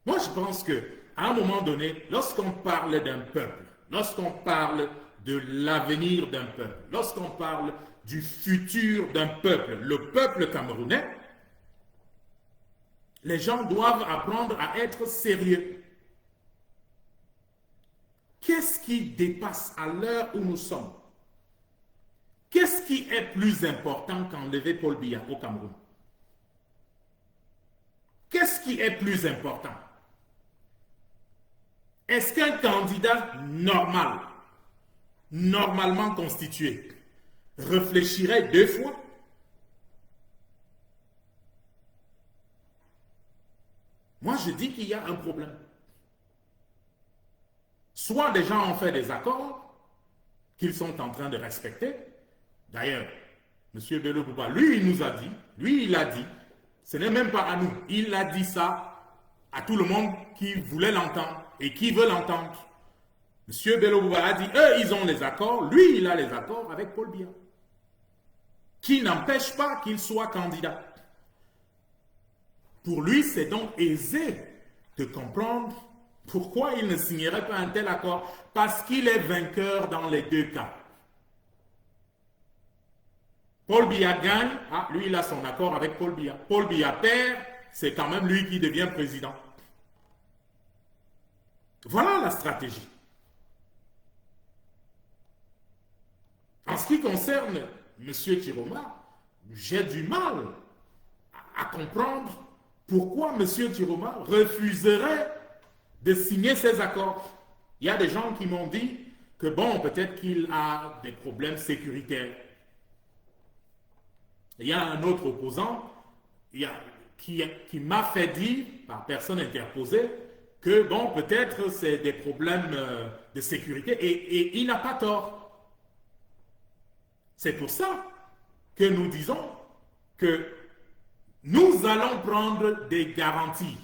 Moi, je pense qu'à un moment donné, lorsqu'on parle d'un peuple, lorsqu'on parle de l'avenir d'un peuple, lorsqu'on parle du futur d'un peuple, le peuple camerounais, les gens doivent apprendre à être sérieux. Qu'est-ce qui dépasse à l'heure où nous sommes? Qu'est-ce qui est plus important qu'enlever Paul Biya au Cameroun? Qu'est-ce qui est plus important? Est-ce qu'un candidat normal, normalement constitué, réfléchirait deux fois? Moi, je dis qu'il y a un problème. Soit des gens ont fait des accords qu'ils sont en train de respecter. D'ailleurs, M. Bello Bouba, lui, il nous a dit, lui, il a dit, ce n'est même pas à nous, il a dit ça à tout le monde qui voulait l'entendre et qui veut l'entendre. M. Bello Bouba a dit, eux, ils ont les accords, lui, il a les accords avec Paul Biya, qui n'empêche pas qu'il soit candidat. Pour lui, c'est donc aisé de comprendre pourquoi il ne signerait pas un tel accord, parce qu'il est vainqueur dans les deux cas. Paul Biya gagne, lui il a son accord avec Paul Biya. Paul Biya perd, c'est quand même lui qui devient président. Voilà la stratégie. En ce qui concerne M. Chiroma, j'ai du mal à comprendre pourquoi M. Chiroma refuserait de signer ces accords. Il y a des gens qui m'ont dit que bon, peut-être qu'il a des problèmes sécuritaires. Il y a un autre opposant qui m'a fait dire, par personne interposée, que bon, peut-être c'est des problèmes de sécurité et il n'a pas tort. C'est pour ça que nous disons que nous allons prendre des garanties.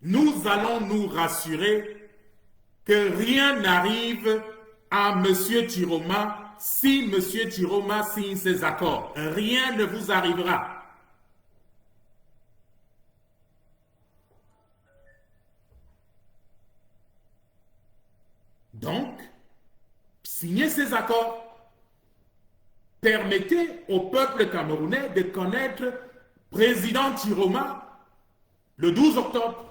Nous allons nous rassurer que rien n'arrive à M. Chiroma si M. Chiroma signe ses accords. Rien ne vous arrivera. Donc, signez ces accords. Permettez au peuple camerounais de connaître président Chiroma le 12 octobre.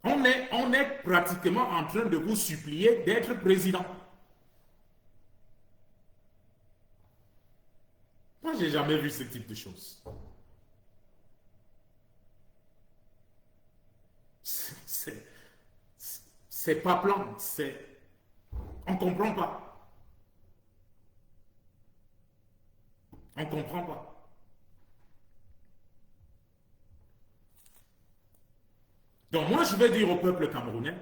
On est pratiquement en train de vous supplier d'être président. j'ai jamais vu ce type de choses. C'est pas plan, on comprend pas. On comprend pas. Donc moi, je vais dire au peuple camerounais,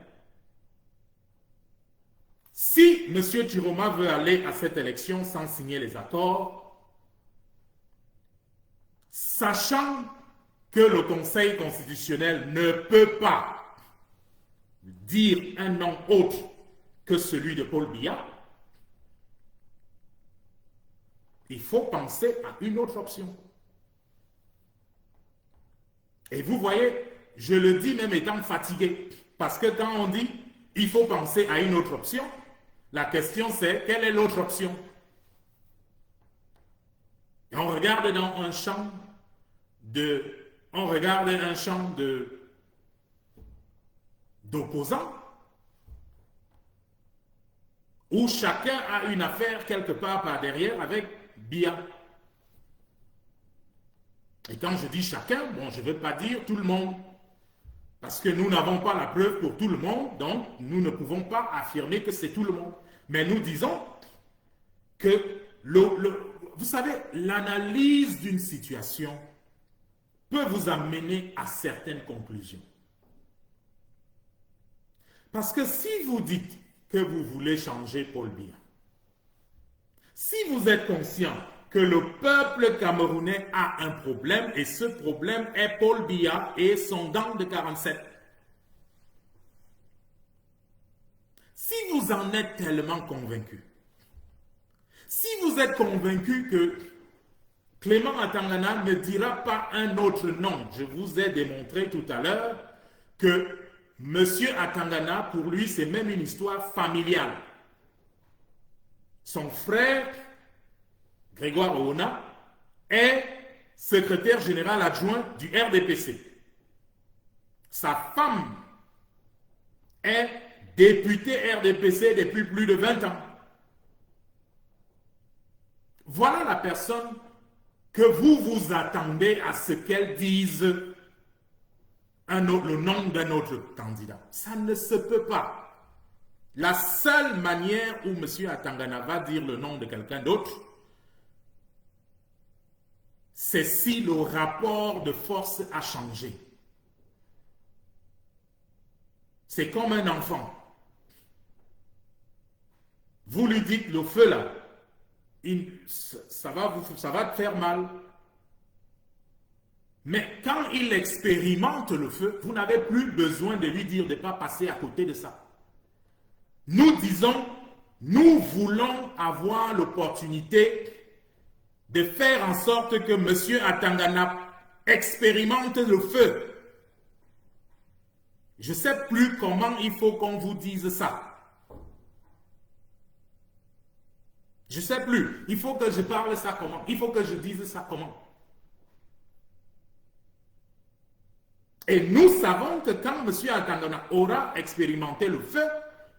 si M. Chiroma veut aller à cette élection sans signer les accords, sachant que le Conseil constitutionnel ne peut pas dire un nom autre que celui de Paul Biya, il faut penser à une autre option. Et vous voyez, je le dis même étant fatigué, parce que quand on dit il faut penser à une autre option, la question c'est quelle est l'autre option? Et on regarde dans un champ d'opposants où chacun a une affaire quelque part par derrière avec Biya. Et quand je dis chacun, bon, je ne veux pas dire tout le monde, parce que nous n'avons pas la preuve pour tout le monde, donc nous ne pouvons pas affirmer que c'est tout le monde. Mais nous disons que, vous savez, l'analyse d'une situation peut vous amener à certaines conclusions. Parce que si vous dites que vous voulez changer Paul Biya, si vous êtes conscient que le peuple camerounais a un problème, et ce problème est Paul Biya et son gang de 47. Si vous en êtes tellement convaincu, si vous êtes convaincu que Clément Atangana ne dira pas un autre nom, je vous ai démontré tout à l'heure que M. Atangana, pour lui, c'est même une histoire familiale. Son frère, Grégoire Oona, est secrétaire général adjoint du RDPC. Sa femme est députée RDPC depuis plus de 20 ans. Voilà la personne que vous vous attendez à ce qu'elle dise le nom d'un autre candidat. Ça ne se peut pas. La seule manière où M. Atangana va dire le nom de quelqu'un d'autre, c'est si le rapport de force a changé. C'est comme un enfant. Vous lui dites le feu là, ça va te faire mal. Mais quand il expérimente le feu, vous n'avez plus besoin de lui dire de ne pas passer à côté de ça. Nous disons, nous voulons avoir l'opportunité de faire en sorte que M. Atangana expérimente le feu. Je ne sais plus comment il faut qu'on vous dise ça. Je ne sais plus. Il faut que je parle ça comment? Il faut que je dise ça comment? Et nous savons que quand M. Atangana aura expérimenté le feu,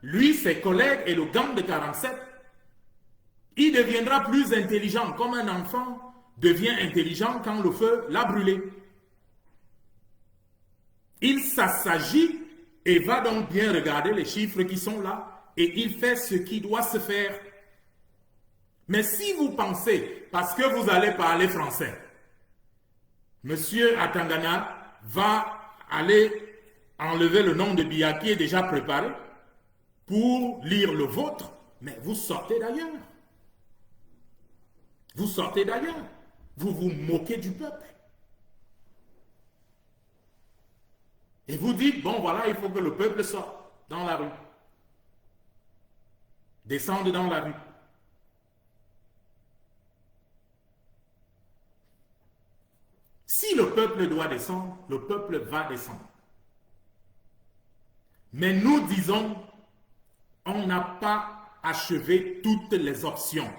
lui, ses collègues et le gang de 47, il deviendra plus intelligent, comme un enfant devient intelligent quand le feu l'a brûlé. Il s'assagit et va donc bien regarder les chiffres qui sont là et il fait ce qui doit se faire. Mais si vous pensez, parce que vous allez parler français, M. Atangana va aller enlever le nom de Biya qui est déjà préparé pour lire le vôtre, mais vous sortez d'ailleurs. Vous sortez d'ailleurs. Vous vous moquez du peuple. Et vous dites, bon voilà, il faut que le peuple sorte dans la rue. Descende dans la rue. Si le peuple doit descendre, le peuple va descendre. Mais nous disons, on n'a pas achevé toutes les options.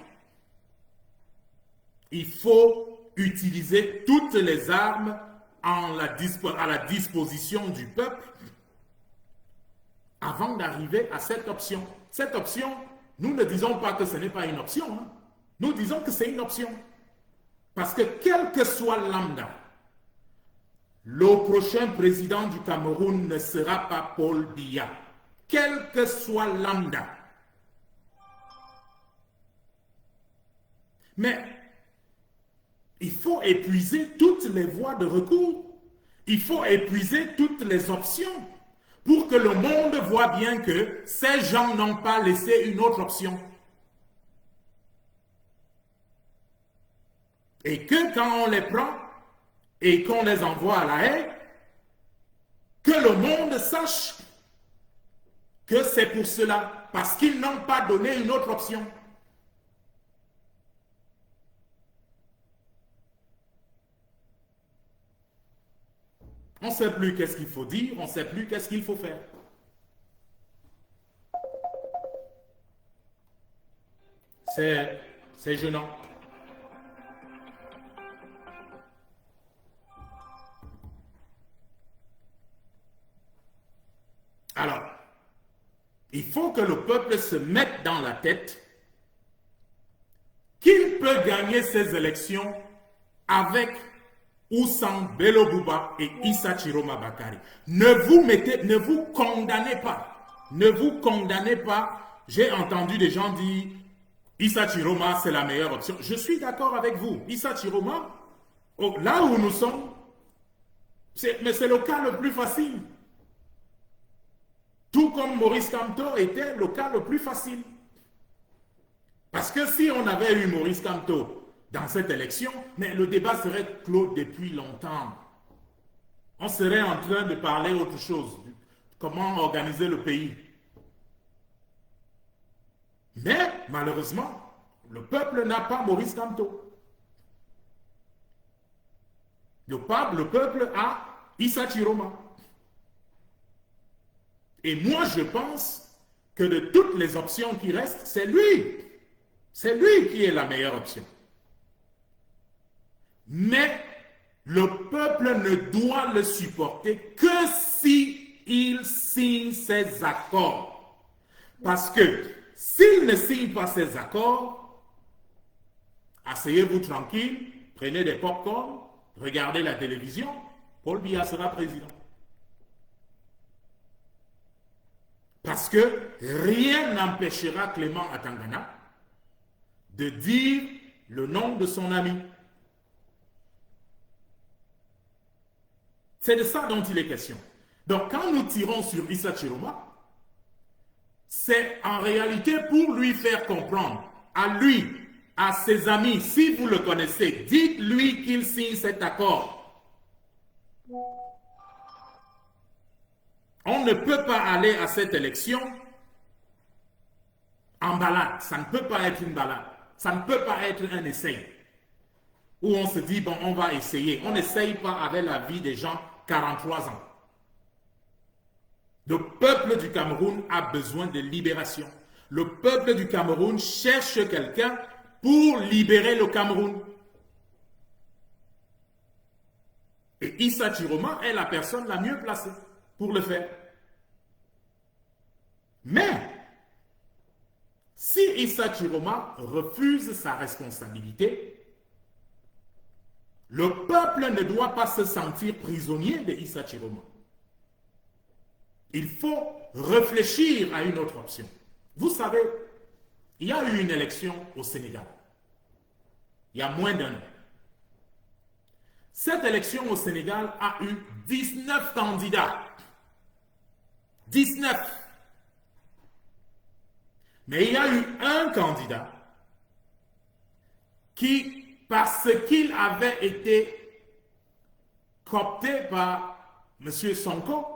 Il faut utiliser toutes les armes à la disposition du peuple avant d'arriver à cette option. Cette option, nous ne disons pas que ce n'est pas une option. Hein. Nous disons que c'est une option. Parce que quel que soit lambda, le prochain président du Cameroun ne sera pas Paul Biya. Quel que soit lambda. Mais il faut épuiser toutes les voies de recours. Il faut épuiser toutes les options pour que le monde voit bien que ces gens n'ont pas laissé une autre option. Et que quand on les prend et qu'on les envoie à la haie, que le monde sache que c'est pour cela, parce qu'ils n'ont pas donné une autre option. On ne sait plus qu'est-ce qu'il faut dire, on ne sait plus qu'est-ce qu'il faut faire. C'est gênant. Alors, il faut que le peuple se mette dans la tête qu'il peut gagner ces élections avec ou sans Bello Bouba et Issa Chiroma Bakari. Ne vous condamnez pas. Ne vous condamnez pas. J'ai entendu des gens dire Issa Chiroma, c'est la meilleure option. Je suis d'accord avec vous. Issa Chiroma, là où nous sommes, mais c'est le cas le plus facile. Tout comme Maurice Kamto était le cas le plus facile. Parce que si on avait eu Maurice Kamto dans cette élection, mais le débat serait clos depuis longtemps. On serait en train de parler autre chose. Comment organiser le pays. Mais, malheureusement, le peuple n'a pas Maurice Kamto. Le peuple a Issa Chiroma. Et moi, je pense que de toutes les options qui restent, c'est lui. C'est lui qui est la meilleure option. Mais le peuple ne doit le supporter que si il signe ses accords. Parce que s'il ne signe pas ses accords, asseyez-vous tranquille, prenez des pop-corn, regardez la télévision, Paul Biya sera président. Parce que rien n'empêchera Clément Atangana de dire le nom de son ami. C'est de ça dont il est question. Donc quand nous tirons sur Issa Chiroma, c'est en réalité pour lui faire comprendre, à lui, à ses amis, si vous le connaissez, dites-lui qu'il signe cet accord. On ne peut pas aller à cette élection en balade. Ça ne peut pas être une balade. Ça ne peut pas être un essai. Où on se dit, bon, on va essayer. On n'essaye pas avec la vie des gens 43 ans. Le peuple du Cameroun a besoin de libération. Le peuple du Cameroun cherche quelqu'un pour libérer le Cameroun. Et Issa Chiroma est la personne la mieux placée pour le faire. Mais, si Issa Chiroma refuse sa responsabilité, le peuple ne doit pas se sentir prisonnier de Issa Chiroma. Il faut réfléchir à une autre option. Vous savez, il y a eu une élection au Sénégal, il y a moins d'un an. Cette élection au Sénégal a eu 19 candidats. 19. Mais il y a eu un candidat qui, parce qu'il avait été coopté par M. Sonko,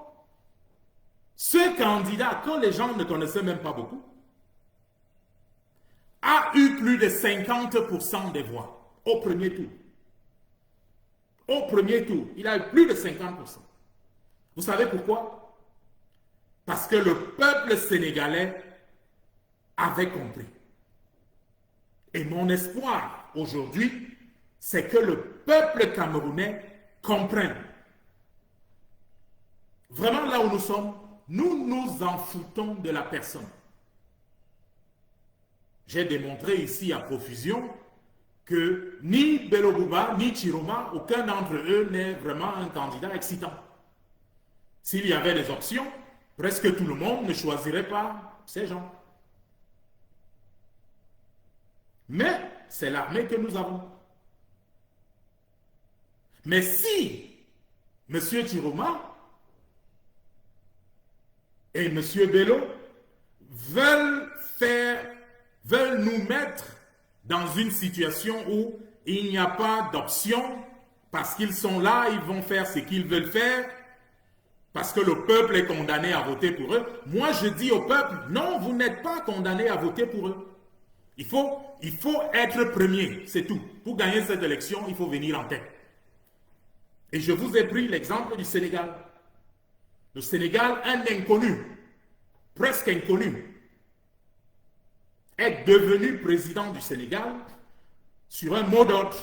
ce candidat, que les gens ne connaissaient même pas beaucoup, a eu plus de 50% des voix au premier tour. Au premier tour, il a eu plus de 50%. Vous savez pourquoi? Parce que le peuple sénégalais avait compris. Et mon espoir aujourd'hui, c'est que le peuple camerounais comprenne. Vraiment là où nous sommes, nous nous en foutons de la personne. J'ai démontré ici à profusion que ni Bello Bouba, ni Chiroma, aucun d'entre eux n'est vraiment un candidat excitant. S'il y avait des options, presque tout le monde ne choisirait pas ces gens. Mais c'est l'armée que nous avons. Mais si M. Chiroma et M. Bello veulent nous mettre dans une situation où il n'y a pas d'option, parce qu'ils sont là, ils vont faire ce qu'ils veulent faire, parce que le peuple est condamné à voter pour eux. Moi, je dis au peuple, non, vous n'êtes pas condamné à voter pour eux. Il faut être premier, c'est tout. Pour gagner cette élection, il faut venir en tête. Et je vous ai pris l'exemple du Sénégal. Le Sénégal, un inconnu, presque inconnu, est devenu président du Sénégal sur un mot d'ordre.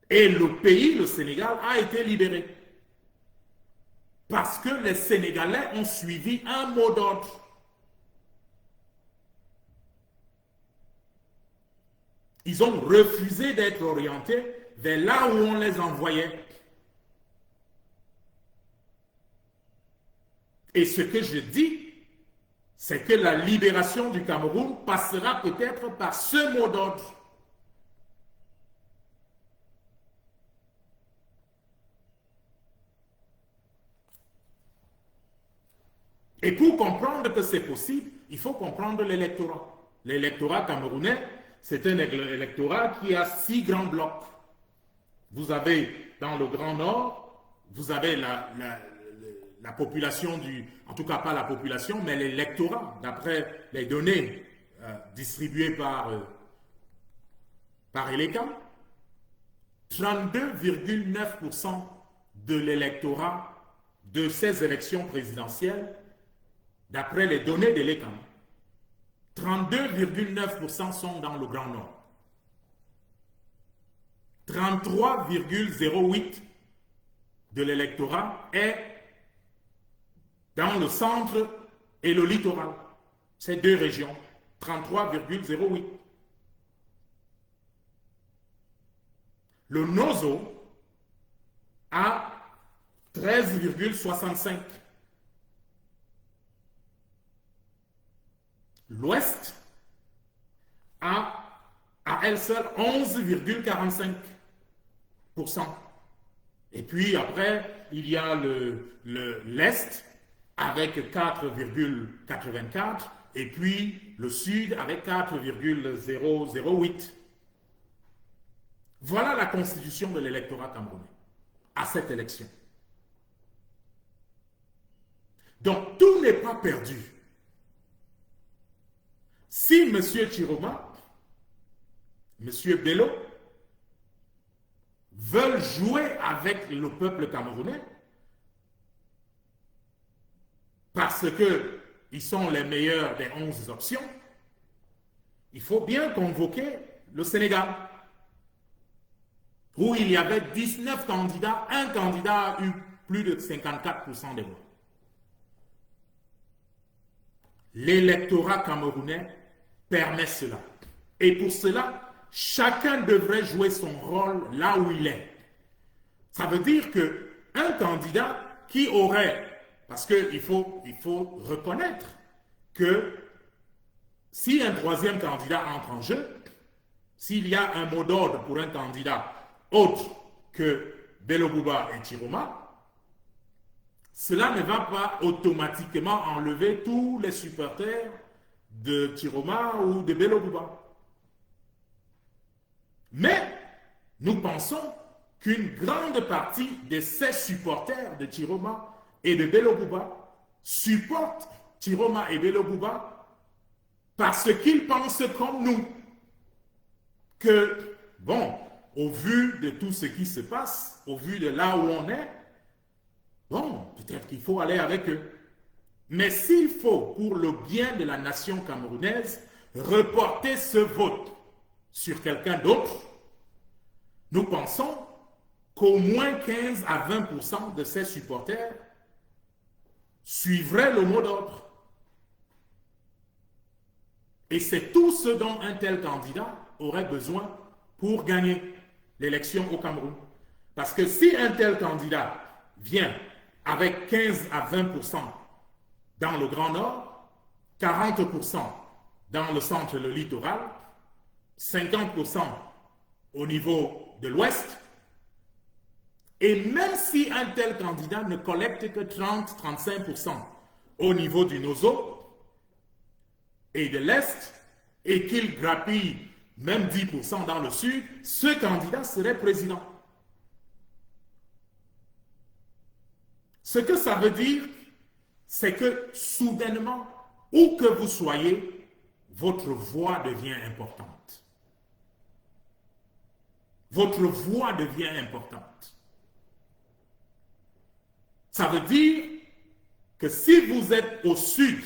Et le pays, le Sénégal, a été libéré. Parce que les Sénégalais ont suivi un mot d'ordre. Ils ont refusé d'être orientés vers là où on les envoyait. Et ce que je dis, c'est que la libération du Cameroun passera peut-être par ce mot d'ordre. Et pour comprendre que c'est possible, il faut comprendre l'électorat. L'électorat camerounais, c'est un électorat qui a 6 grands blocs. Vous avez dans le Grand Nord, vous avez la population en tout cas pas la population, mais l'électorat, d'après les données distribuées par Eleka, 32,9% de l'électorat de ces élections présidentielles, d'après les données de l'ECAM, 32,9% sont dans le Grand Nord. 33,08% de l'électorat est dans le centre et le littoral. Ces deux régions, 33,08%. Le Nozo a 13,65%. L'Ouest a à elle seule 11,45%. Et puis après, il y a l'Est avec 4,84% et puis le Sud avec 4,008%. Voilà la constitution de l'électorat camerounais à cette élection. Donc tout n'est pas perdu. Si M. Chiroma, M. Bello veulent jouer avec le peuple camerounais parce qu'ils sont les meilleurs des 11 options, il faut bien convoquer le Sénégal, où il y avait 19 candidats, un candidat a eu plus de 54% des voix. L'électorat camerounais permet cela. Et pour cela, chacun devrait jouer son rôle là où il est. Ça veut dire qu'un candidat qui aurait, parce qu'il faut reconnaître que si un troisième candidat entre en jeu, s'il y a un mot d'ordre pour un candidat autre que Bello Bouba et Chiroma, cela ne va pas automatiquement enlever tous les supporters de Chiroma ou de Bello Bouba. Mais nous pensons qu'une grande partie de ces supporters de Chiroma et de Bello Bouba supportent Chiroma et Bello Bouba parce qu'ils pensent comme nous que, bon, au vu de tout ce qui se passe, au vu de là où on est, bon, peut-être qu'il faut aller avec eux. Mais s'il faut, pour le bien de la nation camerounaise, reporter ce vote sur quelqu'un d'autre, nous pensons qu'au moins 15 à 20% de ces supporters suivraient le mot d'ordre. Et c'est tout ce dont un tel candidat aurait besoin pour gagner l'élection au Cameroun. Parce que si un tel candidat vient avec 15 à 20% dans le Grand Nord, 40% dans le centre et le littoral, 50% au niveau de l'Ouest, et même si un tel candidat ne collecte que 30-35% au niveau du Nozo et de l'Est, et qu'il grappille même 10% dans le Sud, ce candidat serait président. Ce que ça veut dire, c'est que soudainement, où que vous soyez, votre voix devient importante. Votre voix devient importante. Ça veut dire que si vous êtes au sud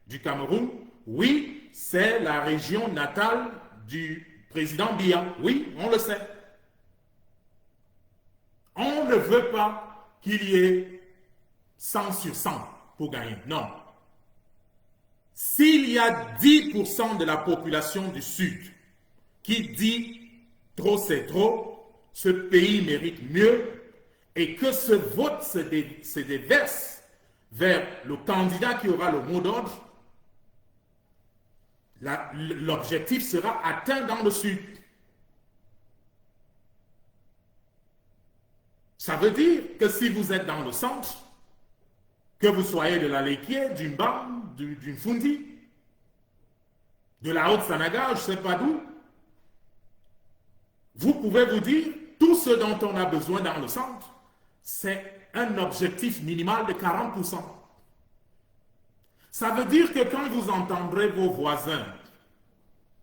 du Cameroun, oui, c'est la région natale du président Biya. Oui, on le sait. On ne veut pas qu'il y ait 100 sur 100 pour gagner. Non. S'il y a 10% de la population du Sud qui dit trop c'est trop, ce pays mérite mieux, et que ce vote se déverse vers le candidat qui aura le mot d'ordre, l'objectif sera atteint dans le Sud. Ça veut dire que si vous êtes dans le centre, que vous soyez de la Léquier, d'une Bam, d'une Fundi, de la Haute-Sanaga, je ne sais pas d'où, vous pouvez vous dire, tout ce dont on a besoin dans le centre, c'est un objectif minimal de 40%. Ça veut dire que quand vous entendrez vos voisins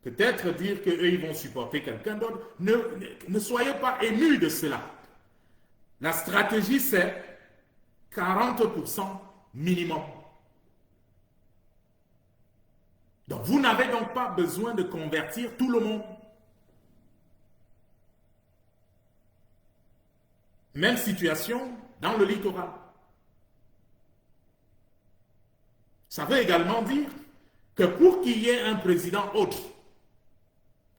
peut-être dire qu'eux, ils vont supporter quelqu'un d'autre, ne soyez pas émus de cela. La stratégie, c'est 40% minimum. Donc, vous n'avez donc pas besoin de convertir tout le monde. Même situation dans le littoral. Ça veut également dire que pour qu'il y ait un président autre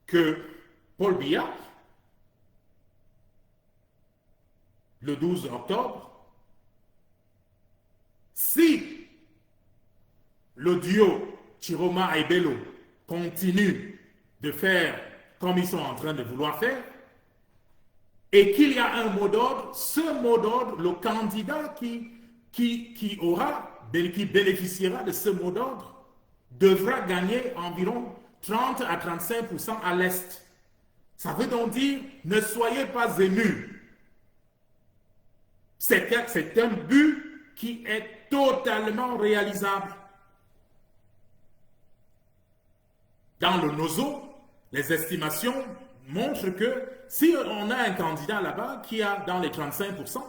que Paul Biya, le 12 octobre, si le duo Chiroma et Bello continue de faire comme ils sont en train de vouloir faire, et qu'il y a un mot d'ordre, ce mot d'ordre, le candidat qui bénéficiera de ce mot d'ordre devra gagner environ 30 à 35% à l'Est. Ça veut donc dire, ne soyez pas émus. C'est un but qui est totalement réalisable. Dans le Nozo, les estimations montrent que si on a un candidat là-bas qui a dans les 35%,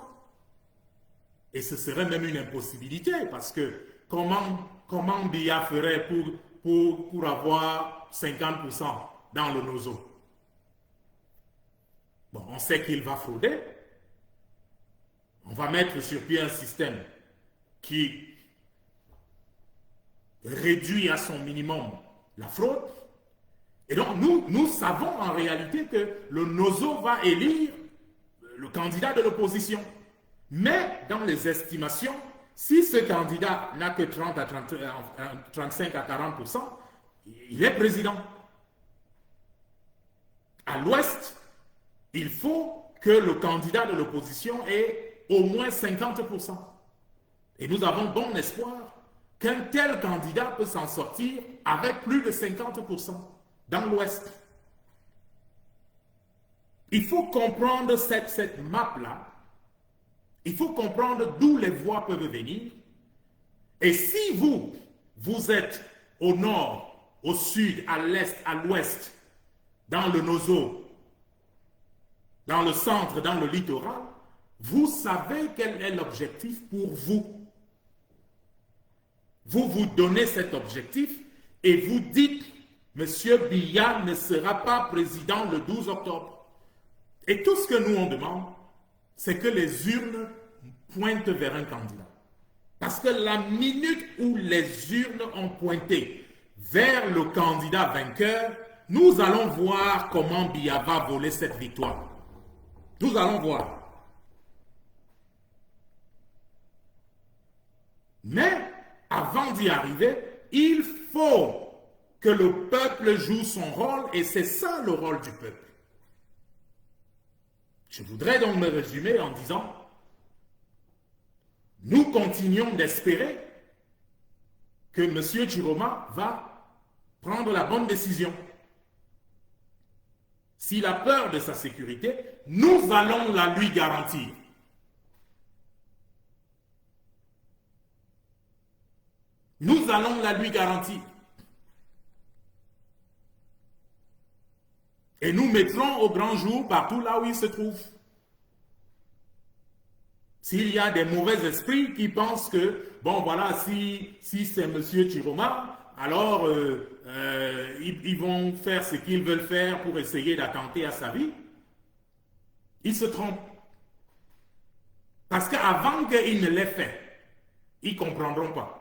et ce serait même une impossibilité, parce que comment Biya ferait pour avoir 50% dans le Nozo? Bon, on sait qu'il va frauder. On va mettre sur pied un système qui réduit à son minimum la fraude. Et donc, nous savons en réalité que le Nozo va élire le candidat de l'opposition. Mais dans les estimations, si ce candidat n'a que 35 à 40%, il est président. À l'Ouest, il faut que le candidat de l'opposition ait au moins 50%. Et nous avons bon espoir qu'un tel candidat peut s'en sortir avec plus de 50% dans l'Ouest. Il faut comprendre cette map-là. Il faut comprendre d'où les voix peuvent venir. Et si vous êtes au nord, au sud, à l'est, à l'ouest, dans le Nozo, dans le centre, dans le littoral, vous savez quel est l'objectif pour vous. Vous vous donnez cet objectif et vous dites, Monsieur Biya ne sera pas président le 12 octobre. Et tout ce que nous on demande, c'est que les urnes pointent vers un candidat. Parce que la minute où les urnes ont pointé vers le candidat vainqueur, nous allons voir comment Biya va voler cette victoire. Nous allons voir. Mais avant d'y arriver, il faut que le peuple joue son rôle et c'est ça le rôle du peuple. Je voudrais donc me résumer en disant, nous continuons d'espérer que M. Chiroma va prendre la bonne décision. S'il a peur de sa sécurité, nous allons la lui garantir. Nous allons la lui garantir. Et nous mettrons au grand jour partout là où il se trouve. S'il y a des mauvais esprits qui pensent que, bon voilà, si c'est M. Chiroma, alors ils vont faire ce qu'ils veulent faire pour essayer d'attenter à sa vie, ils se trompent. Parce qu'avant qu'ils ne l'aient fait, ils ne comprendront pas.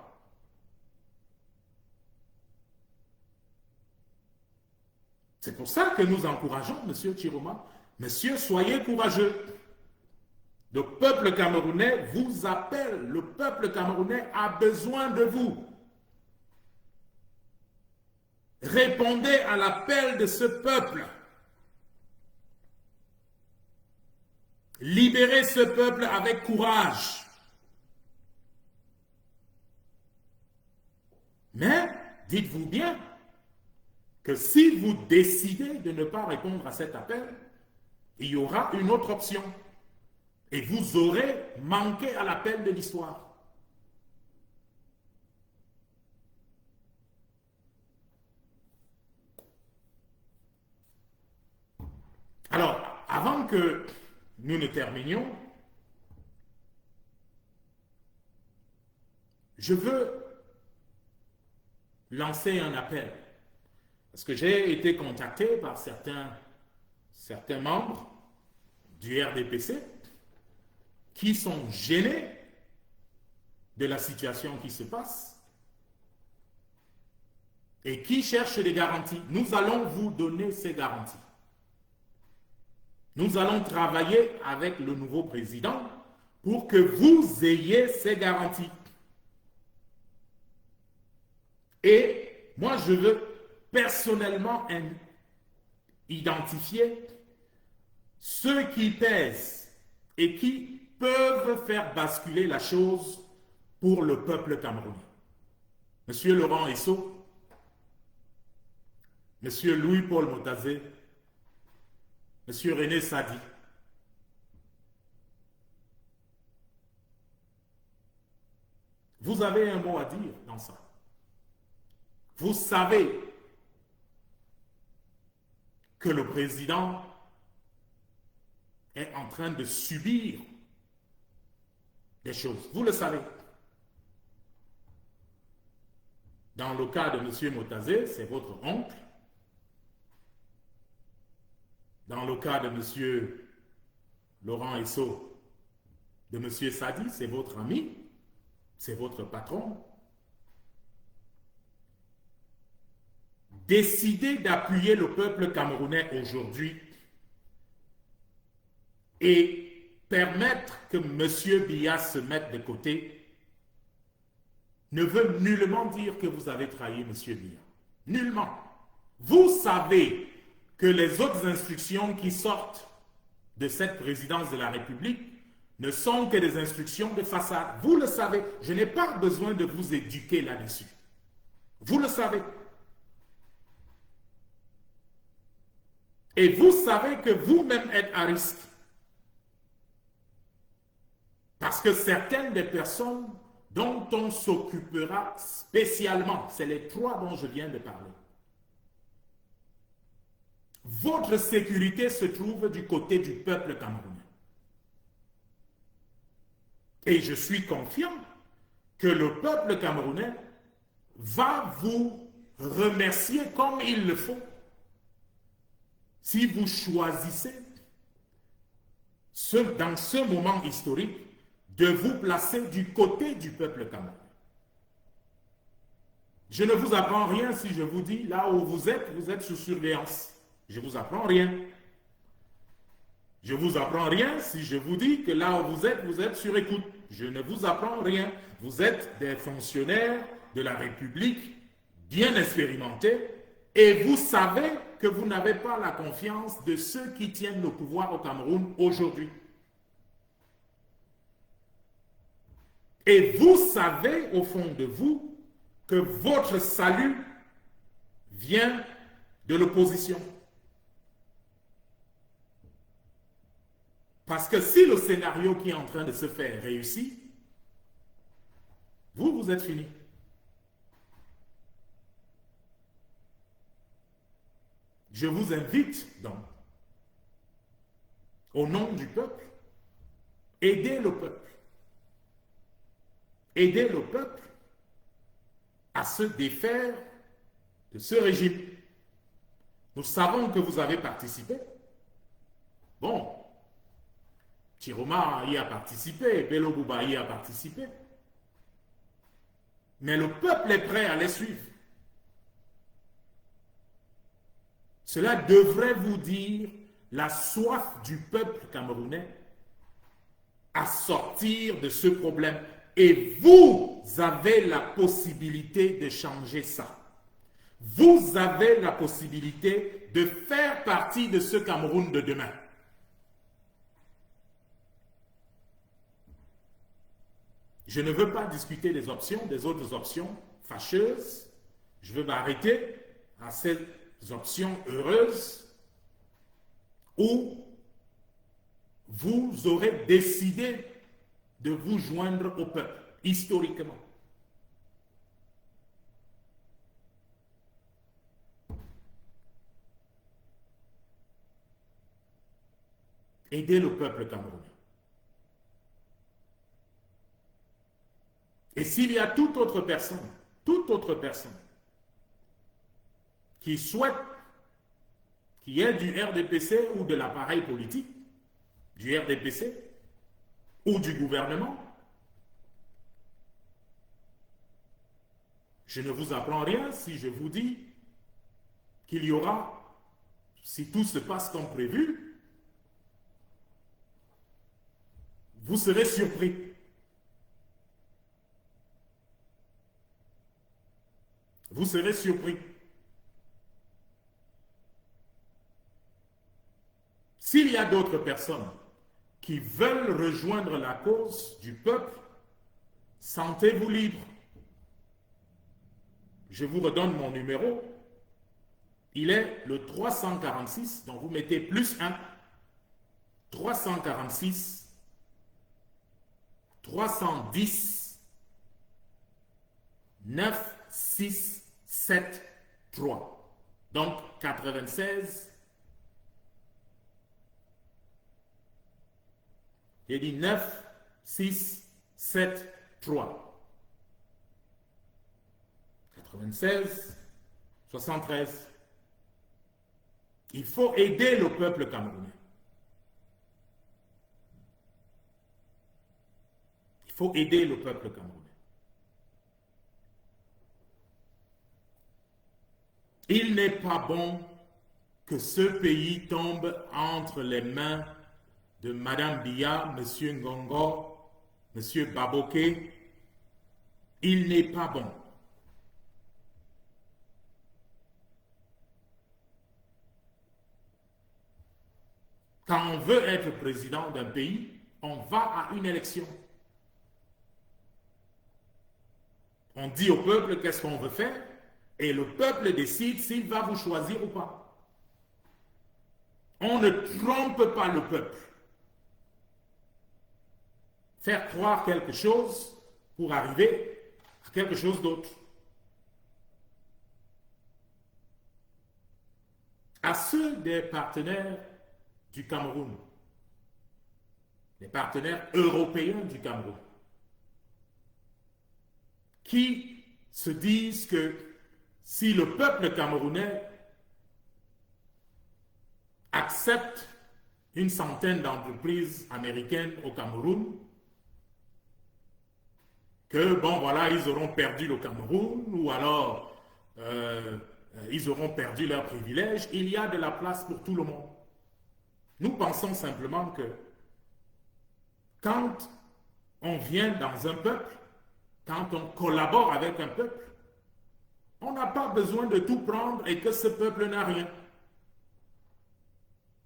C'est pour ça que nous encourageons M. Chiroma. Monsieur, soyez courageux. Le peuple camerounais vous appelle. Le peuple camerounais a besoin de vous. Répondez à l'appel de ce peuple. Libérez ce peuple avec courage. Mais, dites-vous bien, que si vous décidez de ne pas répondre à cet appel, il y aura une autre option. Et vous aurez manqué à l'appel de l'histoire. Alors, avant que nous ne terminions, je veux lancer un appel. Parce que j'ai été contacté par certains membres du RDPC qui sont gênés de la situation qui se passe et qui cherchent des garanties. Nous allons vous donner ces garanties. Nous allons travailler avec le nouveau président pour que vous ayez ces garanties. Et moi, je veux personnellement identifier ceux qui pèsent et qui peuvent faire basculer la chose pour le peuple camerounais. Monsieur Laurent Esso, Monsieur Louis-Paul Motazé, Monsieur René Sadi. Vous avez un mot à dire dans ça. Vous savez que le président est en train de subir des choses. Vous le savez. Dans le cas de M. Motazé, c'est votre oncle. Dans le cas de M. Laurent Esso, de M. Sadi, c'est votre ami, c'est votre patron. Décidez d'appuyer le peuple camerounais aujourd'hui et permettre que M. Biya se mette de côté ne veut nullement dire que vous avez trahi M. Biya. Nullement. Vous savez que les autres instructions qui sortent de cette présidence de la République ne sont que des instructions de façade. Vous le savez. Je n'ai pas besoin de vous éduquer là-dessus. Vous le savez. Et vous savez que vous-même êtes à risque. Parce que certaines des personnes dont on s'occupera spécialement, c'est les trois dont je viens de parler. Votre sécurité se trouve du côté du peuple camerounais. Et je suis confiant que le peuple camerounais va vous remercier comme il le faut si vous choisissez dans ce moment historique de vous placer du côté du peuple camerounais. Je ne vous apprends rien si je vous dis, là où vous êtes sous surveillance. Je ne vous apprends rien. Je ne vous apprends rien si je vous dis que là où vous êtes sur écoute. Je ne vous apprends rien. Vous êtes des fonctionnaires de la République bien expérimentés et vous savez que vous n'avez pas la confiance de ceux qui tiennent le pouvoir au Cameroun aujourd'hui. Et vous savez au fond de vous que votre salut vient de l'opposition. Parce que si le scénario qui est en train de se faire réussit, vous êtes fini. Je vous invite donc, au nom du peuple, aidez le peuple. Aidez le peuple à se défaire de ce régime. Nous savons que vous avez participé. Bon, Chiroma y a participé, Bello Bouba y a participé. Mais le peuple est prêt à les suivre. Cela devrait vous dire la soif du peuple camerounais à sortir de ce problème. Et vous avez la possibilité de changer ça. Vous avez la possibilité de faire partie de ce Cameroun de demain. Je ne veux pas discuter des options, des autres options fâcheuses. Je veux m'arrêter à ces options heureuses où vous aurez décidé de vous joindre au peuple, historiquement. Aidez le peuple camerounais. Et s'il y a toute autre personne qui souhaite qu'il y ait du RDPC ou de l'appareil politique, du RDPC ou du gouvernement, je ne vous apprends rien si je vous dis qu'il y aura, si tout se passe comme prévu, vous serez surpris. Vous serez surpris. S'il y a d'autres personnes qui veulent rejoindre la cause du peuple, sentez-vous libre. Je vous redonne mon numéro. Il est le 346, donc vous mettez +1, 346, 310, 9673. Donc 96. J'ai dit 9, 6, 7, 3. 96, 73. Il faut aider le peuple camerounais. Il faut aider le peuple camerounais. Il n'est pas bon que ce pays tombe entre les mains de Madame Biya, Monsieur Ngongo, Monsieur Baboké. Il n'est pas bon. Quand on veut être président d'un pays, on va à une élection. On dit au peuple qu'est-ce qu'on veut faire et le peuple décide s'il va vous choisir ou pas. On ne trompe pas le peuple. Faire croire quelque chose pour arriver à quelque chose d'autre. À ceux des partenaires du Cameroun, les partenaires européens du Cameroun, qui se disent que si le peuple camerounais accepte une centaine d'entreprises américaines au Cameroun, que, bon, voilà, ils auront perdu le Cameroun ou alors ils auront perdu leurs privilèges. Il y a de la place pour tout le monde. Nous pensons simplement que quand on vient dans un peuple, quand on collabore avec un peuple, on n'a pas besoin de tout prendre et que ce peuple n'a rien.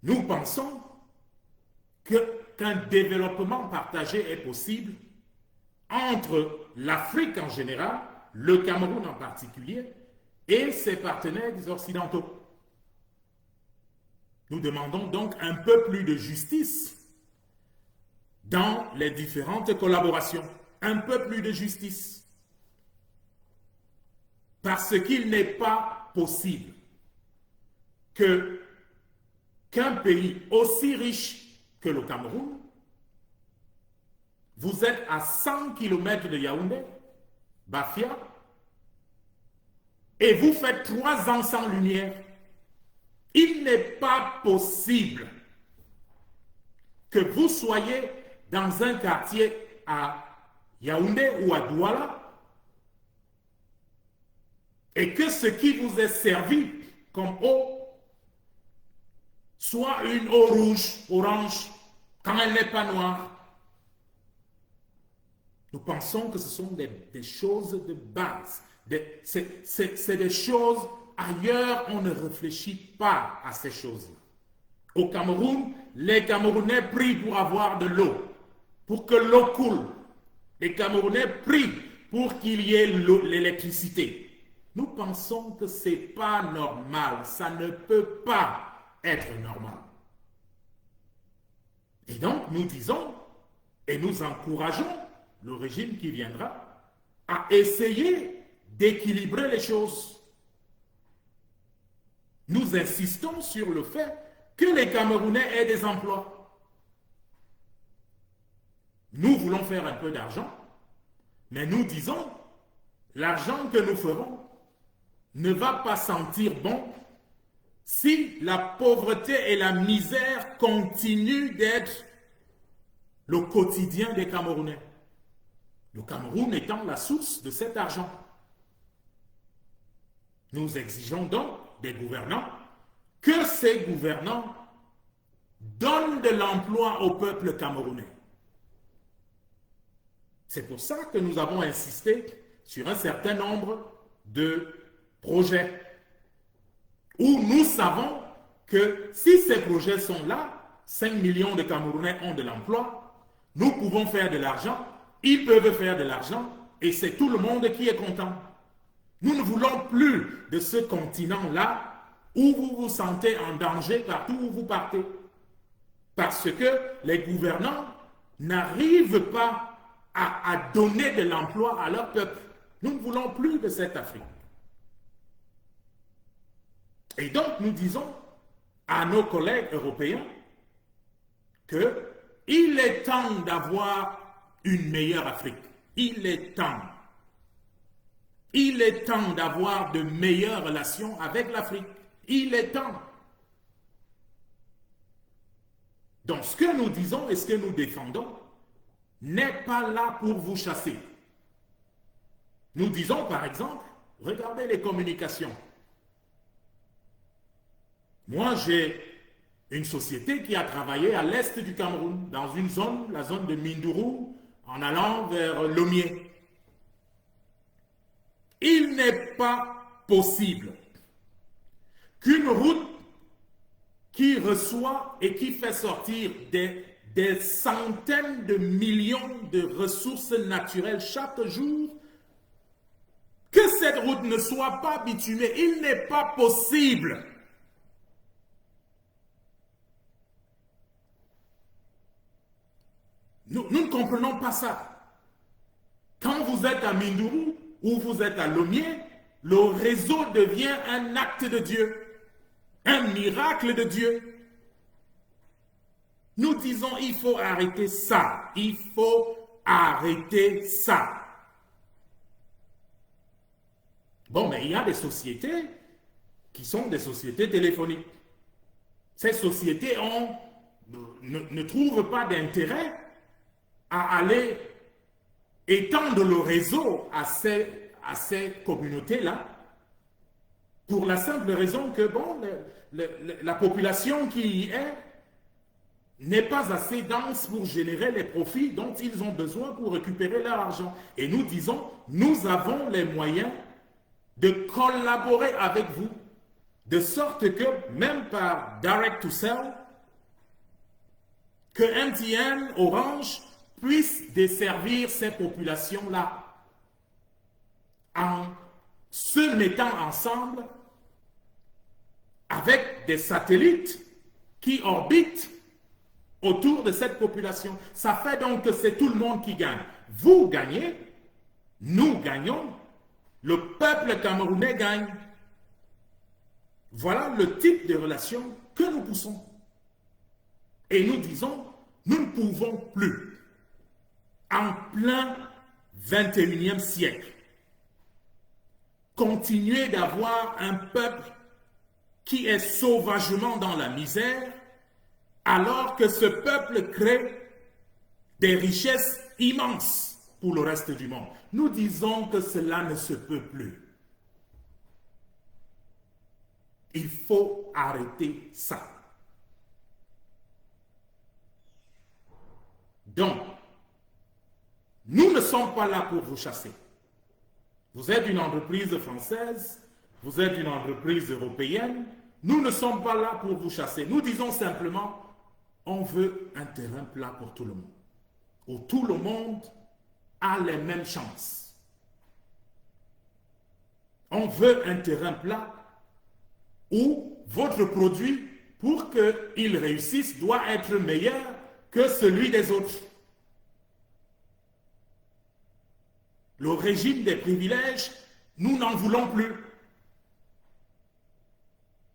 Nous pensons qu'un développement partagé est possible entre l'Afrique en général, le Cameroun en particulier, et ses partenaires occidentaux. Nous demandons donc un peu plus de justice dans les différentes collaborations. Un peu plus de justice. Parce qu'il n'est pas possible qu'un pays aussi riche que le Cameroun, vous êtes à 100 km de Yaoundé, Bafia, et vous faites 3 ans sans lumière. Il n'est pas possible que vous soyez dans un quartier à Yaoundé ou à Douala et que ce qui vous est servi comme eau soit une eau rouge, orange, quand elle n'est pas noire. Nous pensons que ce sont des choses de base. C'est des choses, ailleurs on ne réfléchit pas à ces choses-là. Au Cameroun, les Camerounais prient pour avoir de l'eau, pour que l'eau coule. Les Camerounais prient pour qu'il y ait l'électricité. Nous pensons que ce n'est pas normal, ça ne peut pas être normal. Et donc nous disons et nous encourageons le régime qui viendra à essayer d'équilibrer les choses. Nous insistons sur le fait que les Camerounais aient des emplois. Nous voulons faire un peu d'argent, mais nous disons, l'argent que nous ferons ne va pas sentir bon si la pauvreté et la misère continuent d'être le quotidien des Camerounais. Le Cameroun étant la source de cet argent. Nous exigeons donc des gouvernants que ces gouvernants donnent de l'emploi au peuple camerounais. C'est pour ça que nous avons insisté sur un certain nombre de projets où nous savons que si ces projets sont là, 5 millions de Camerounais ont de l'emploi, nous pouvons faire de l'argent, ils peuvent faire de l'argent et c'est tout le monde qui est content. Nous ne voulons plus de ce continent-là où vous vous sentez en danger partout où vous partez. Parce que les gouvernants n'arrivent pas à donner de l'emploi à leur peuple. Nous ne voulons plus de cette Afrique. Et donc nous disons à nos collègues européens qu'il est temps d'avoir une meilleure Afrique. Il est temps. Il est temps d'avoir de meilleures relations avec l'Afrique. Il est temps. Donc ce que nous disons et ce que nous défendons n'est pas là pour vous chasser. Nous disons par exemple, regardez les communications. Moi j'ai une société qui a travaillé à l'est du Cameroun, dans une zone, la zone de Mindourou, en allant vers Lomé. Il n'est pas possible qu'une route qui reçoit et qui fait sortir des centaines de millions de ressources naturelles chaque jour, que cette route ne soit pas bitumée. Il n'est pas possible. Nous ne comprenons pas ça. Quand vous êtes à Mindourou ou vous êtes à Lomé, le réseau devient un acte de Dieu. Un miracle de Dieu. Nous disons, il faut arrêter ça. Il faut arrêter ça. Bon, mais il y a des sociétés qui sont des sociétés téléphoniques. Ces sociétés ne trouvent pas d'intérêt à aller étendre le réseau à ces communautés-là, pour la simple raison que, bon, la population qui y est n'est pas assez dense pour générer les profits dont ils ont besoin pour récupérer leur argent. Et nous disons, nous avons les moyens de collaborer avec vous, de sorte que, même par direct to sell, que MTN, Orange, puisse desservir ces populations-là en se mettant ensemble avec des satellites qui orbitent autour de cette population. Ça fait donc que c'est tout le monde qui gagne. Vous gagnez, nous gagnons, le peuple camerounais gagne. Voilà le type de relation que nous poussons. Et nous disons, nous ne pouvons plus, en plein 21e siècle, continuer d'avoir un peuple qui est sauvagement dans la misère, alors que ce peuple crée des richesses immenses pour le reste du monde. Nous disons que cela ne se peut plus. Il faut arrêter ça. Donc, nous ne sommes pas là pour vous chasser. Vous êtes une entreprise française, vous êtes une entreprise européenne, nous ne sommes pas là pour vous chasser. Nous disons simplement, on veut un terrain plat pour tout le monde, où tout le monde a les mêmes chances. On veut un terrain plat où votre produit, pour qu'il réussisse, doit être meilleur que celui des autres. Le régime des privilèges, nous n'en voulons plus.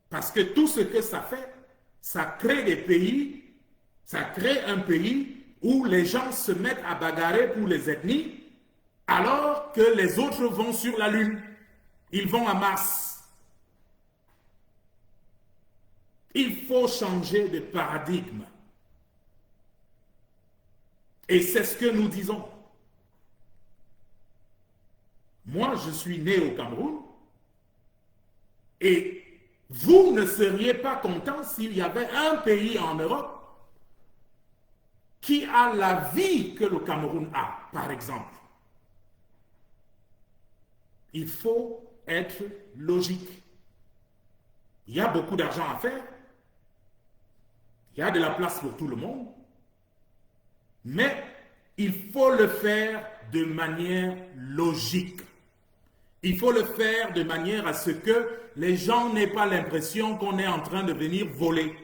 Parce que tout ce que ça fait, ça crée des pays, ça crée un pays où les gens se mettent à bagarrer pour les ethnies, alors que les autres vont sur la Lune. Ils vont à Mars. Il faut changer de paradigme. Et c'est ce que nous disons. Moi, je suis né au Cameroun et vous ne seriez pas content s'il y avait un pays en Europe qui a la vie que le Cameroun a, par exemple. Il faut être logique. Il y a beaucoup d'argent à faire. Il y a de la place pour tout le monde. Mais il faut le faire de manière logique. Il faut le faire de manière à ce que les gens n'aient pas l'impression qu'on est en train de venir voler.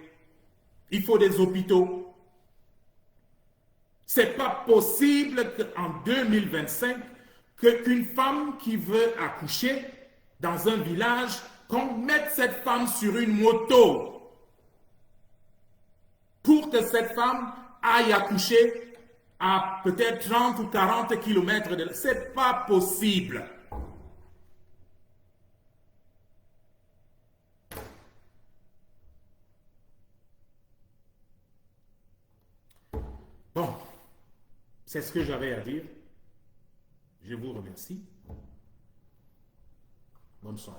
Il faut des hôpitaux. Ce n'est pas possible qu'en 2025, qu'une femme qui veut accoucher dans un village, qu'on mette cette femme sur une moto pour que cette femme aille accoucher à peut-être 30 ou 40 kilomètres de là. Ce n'est pas possible. Bon, c'est ce que j'avais à dire. Je vous remercie. Bonne soirée.